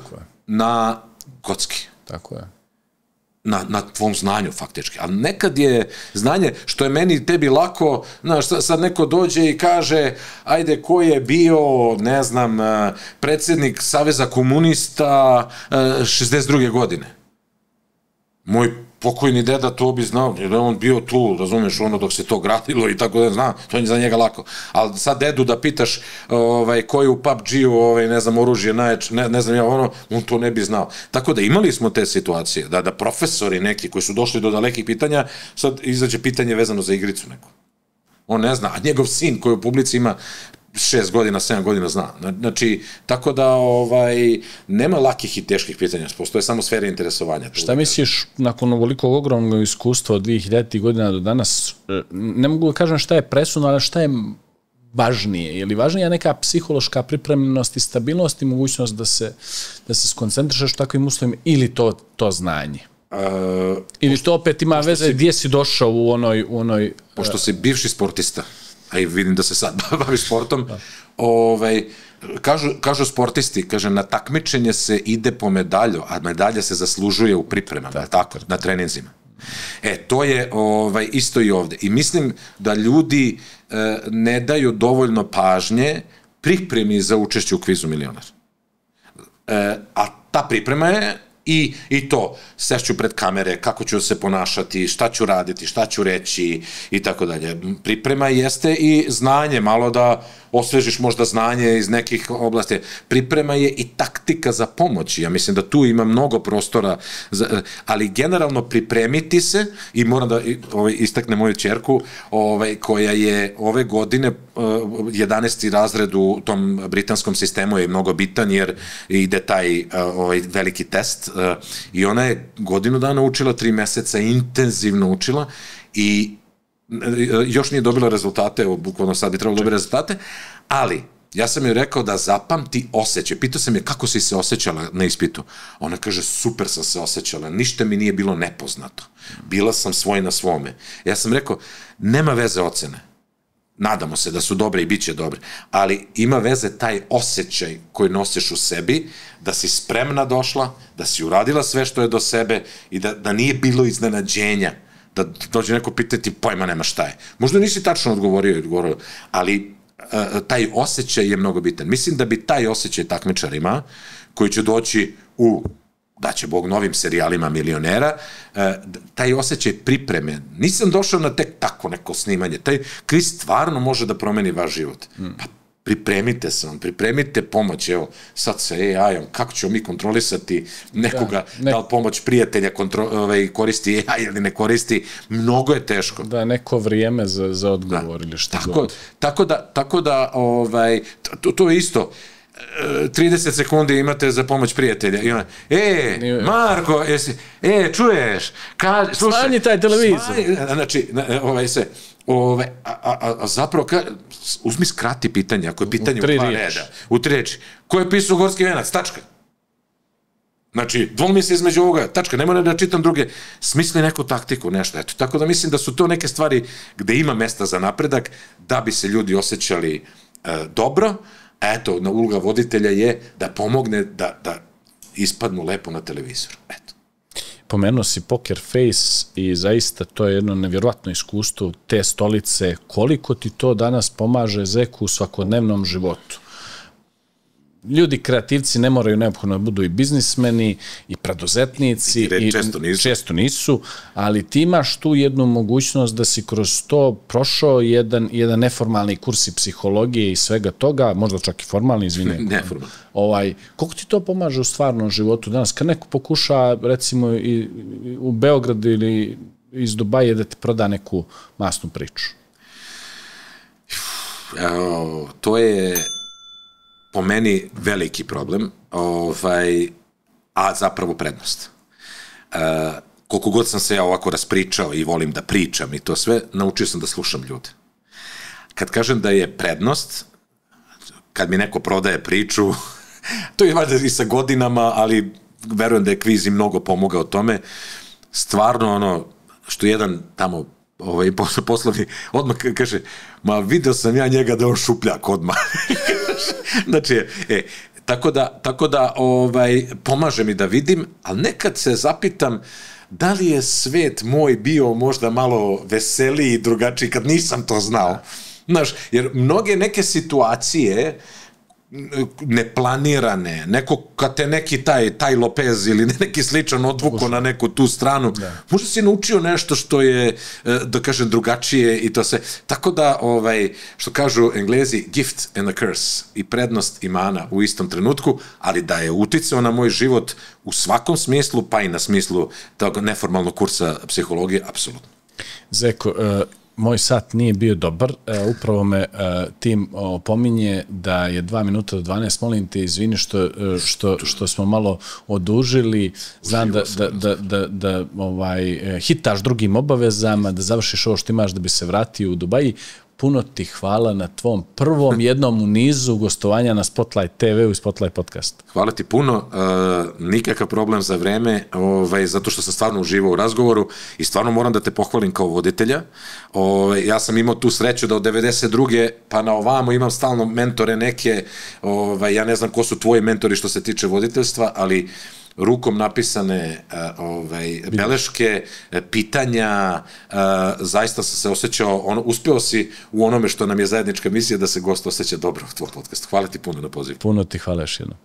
na kocki. Tako je. Na tvom znanju, faktički. Ali nekad je znanje, što je meni i tebi lako, znaš, sad neko dođe i kaže, ajde, ko je bio, ne znam, predsjednik Saveza komunista 62. godine. Moj pokojni deda to bi znao, jer je on bio tu, razumeš, dok se to gradilo i tako da zna, to je za njega lako. Ali sad dedu da pitaš ko je u PUBG-u, ne znam, oružje najjače, ne znam ja, on to ne bi znao. Tako da imali smo te situacije, da profesori neki koji su došli do dalekih pitanja, sad izađe pitanje vezano za igricu neku. On ne zna, a njegov sin koji u publici ima 6 godina, 7 godina zna. Znači, tako da nema lakih i teških pitanja, postoje samo sfere interesovanja. Šta misliš, nakon ovolikog ogromnog iskustva od 2000 godina do danas, ne mogu da kažem šta je presudno, ali šta je važnije? Je li važnija neka psihološka pripremljenost i stabilnost i mogućnost da se skoncentrišeš u takvim uslovima ili to znanje? Ili to opet ima veze gdje si došao u onoj... Pošto si bivši sportista, a i vidim da se sad baviš sportom, kažu sportisti, kaže, na takmičenje se ide po medalju, a medalja se zaslužuje u pripremama, tako, na treninzima. To je isto i ovde. I mislim da ljudi ne daju dovoljno pažnje pripremi za učešće u kvizu milioner. a ta priprema je i to, sešću pred kamere, kako ću se ponašati, šta ću raditi, šta ću reći i tako dalje. Priprema jeste i znanje, malo da osvežiš možda znanje iz nekih oblasti. Priprema je i taktika za pomoć. Ja mislim da tu ima mnogo prostora, ali generalno pripremiti se, i moram da istaknem moju ćerku, koja je ove godine 11. razred u tom britanskom sistemu je mnogo bitan, jer ide taj veliki test i ona je godinu dana učila, 3 meseca intenzivno učila i još nije dobila rezultate, evo, bukvalno sad bi trebalo dobiti rezultate, ali ja sam joj rekao da zapamti osjećaj. Pitao sam je kako si se osjećala na ispitu. Ona kaže, super sam se osjećala, ništa mi nije bilo nepoznato. Bila sam svoj na svome. Ja sam rekao, nema veze ocene. Nadamo se da su dobre i bit će dobre, ali ima veze taj osjećaj koji nosiš u sebi, da si spremna došla, da si uradila sve što je do sebe i da nije bilo iznenađenja, da dođe neko pitati, pojma nema šta je. Možda nisi tačno odgovorio, ali taj osjećaj je mnogo bitan. Mislim da bi taj osjećaj takmičarima, koji će doći da će Bog novim serijalima milionera, taj osjećaj pripreme. Nisam došao na tek tako neko snimanje. Taj kviz stvarno može da promeni vaš život. Pa pripremite se, pripremite pomoć. Evo, sad sa AI-om, kako ćemo mi kontrolisati nekoga, da li pomoć prijatelja koristi AI ili ne koristi, mnogo je teško. Da, neko vrijeme za odgovor ili šta god. Tako da, to je isto. 30 sekundi imate za pomoć prijatelja. I ona, Marko, čuješ? Smanji taj televizor. Znači, sve. A zapravo, uzmi skrati pitanje, ako je pitanje u 2 reda. U 3 reči. Ko je pisao Gorski venac? Tačka. Znači, dvomisli između ovoga, tačka, nemoj da čitam druge, smisli neku taktiku, nešto, eto, tako da mislim da su to neke stvari gde ima mesta za napredak, da bi se ljudi osjećali dobro, a eto, uloga voditelja je da pomogne da ispadnu lepo na televizoru, eto. Pomenuo si Poker Face i zaista to je jedno nevjerovatno iskustvo te stolice, koliko ti to danas pomaže, Zeku, u svakodnevnom životu? Ljudi, kreativci ne moraju neophodno da budu i biznismeni i preduzetnici i često nisu, ali ti imaš tu jednu mogućnost da si kroz to prošao jedan neformalni kurs i psihologije i svega toga, možda čak i formalni, izvine. Neformalni. Koliko ti to pomaže u stvarnom životu danas? Kad neko pokuša, recimo, u Beogradu ili iz Dubaja da ti proda neku masnu priču? To je po meni veliki problem, a zapravo prednost. Koliko god sam se ja ovako raspričao i volim da pričam i to sve, naučio sam da slušam ljude. Kad kažem da je prednost, kad mi neko prodaje priču, to je valjda i sa godinama, ali verujem da je kviz i mnogo pomogao tome, stvarno ono, što jedan tamo poslovni odmah kaže, ma video sam ja njega da on šupljak odmah. Znači, tako da pomaže mi da vidim, ali nekad se zapitam da li je svet moj bio možda malo veseliji i drugačiji kad nisam to znao. Znaš, jer mnoge neke situacije neplanirane, neko kad te neki taj Lopez ili neki sličan odvuko na neku tu stranu, možda si naučio nešto što je, da kažem, drugačije i to sve. Tako da, što kažu Englezi, gift and a curse, i prednost i mana u istom trenutku, ali da je uticao na moj život u svakom smislu, pa i na smislu tog neformalnog kursa psihologije, apsolutno. Zeko, moj sat nije bio dobar, upravo me tim opominje da je 2 minuta do 12, molim te, izvini što smo malo odužili, znam da hitaš drugim obavezama, da završiš ovo što imaš da bi se vratio u Dubaji. Puno ti hvala na tvom prvom jednom u nizu gostovanja na Spotlight TV-u i Spotlight podcast. Hvala ti puno, nikakav problem za vreme, zato što sam stvarno uživao u razgovoru i stvarno moram da te pohvalim kao voditelja. Ja sam imao tu sreću da od 92. pa na ovamo imam stalno mentore neke, ja ne znam ko su tvoji mentori što se tiče voditeljstva, ali rukom napisane beleške, pitanja, zaista sam se osjećao, uspeo si u onome što nam je zajednička misija da se gost osjeća dobro u tvoj podcast. Hvala ti puno na pozivu. Puno ti hvala još jednom.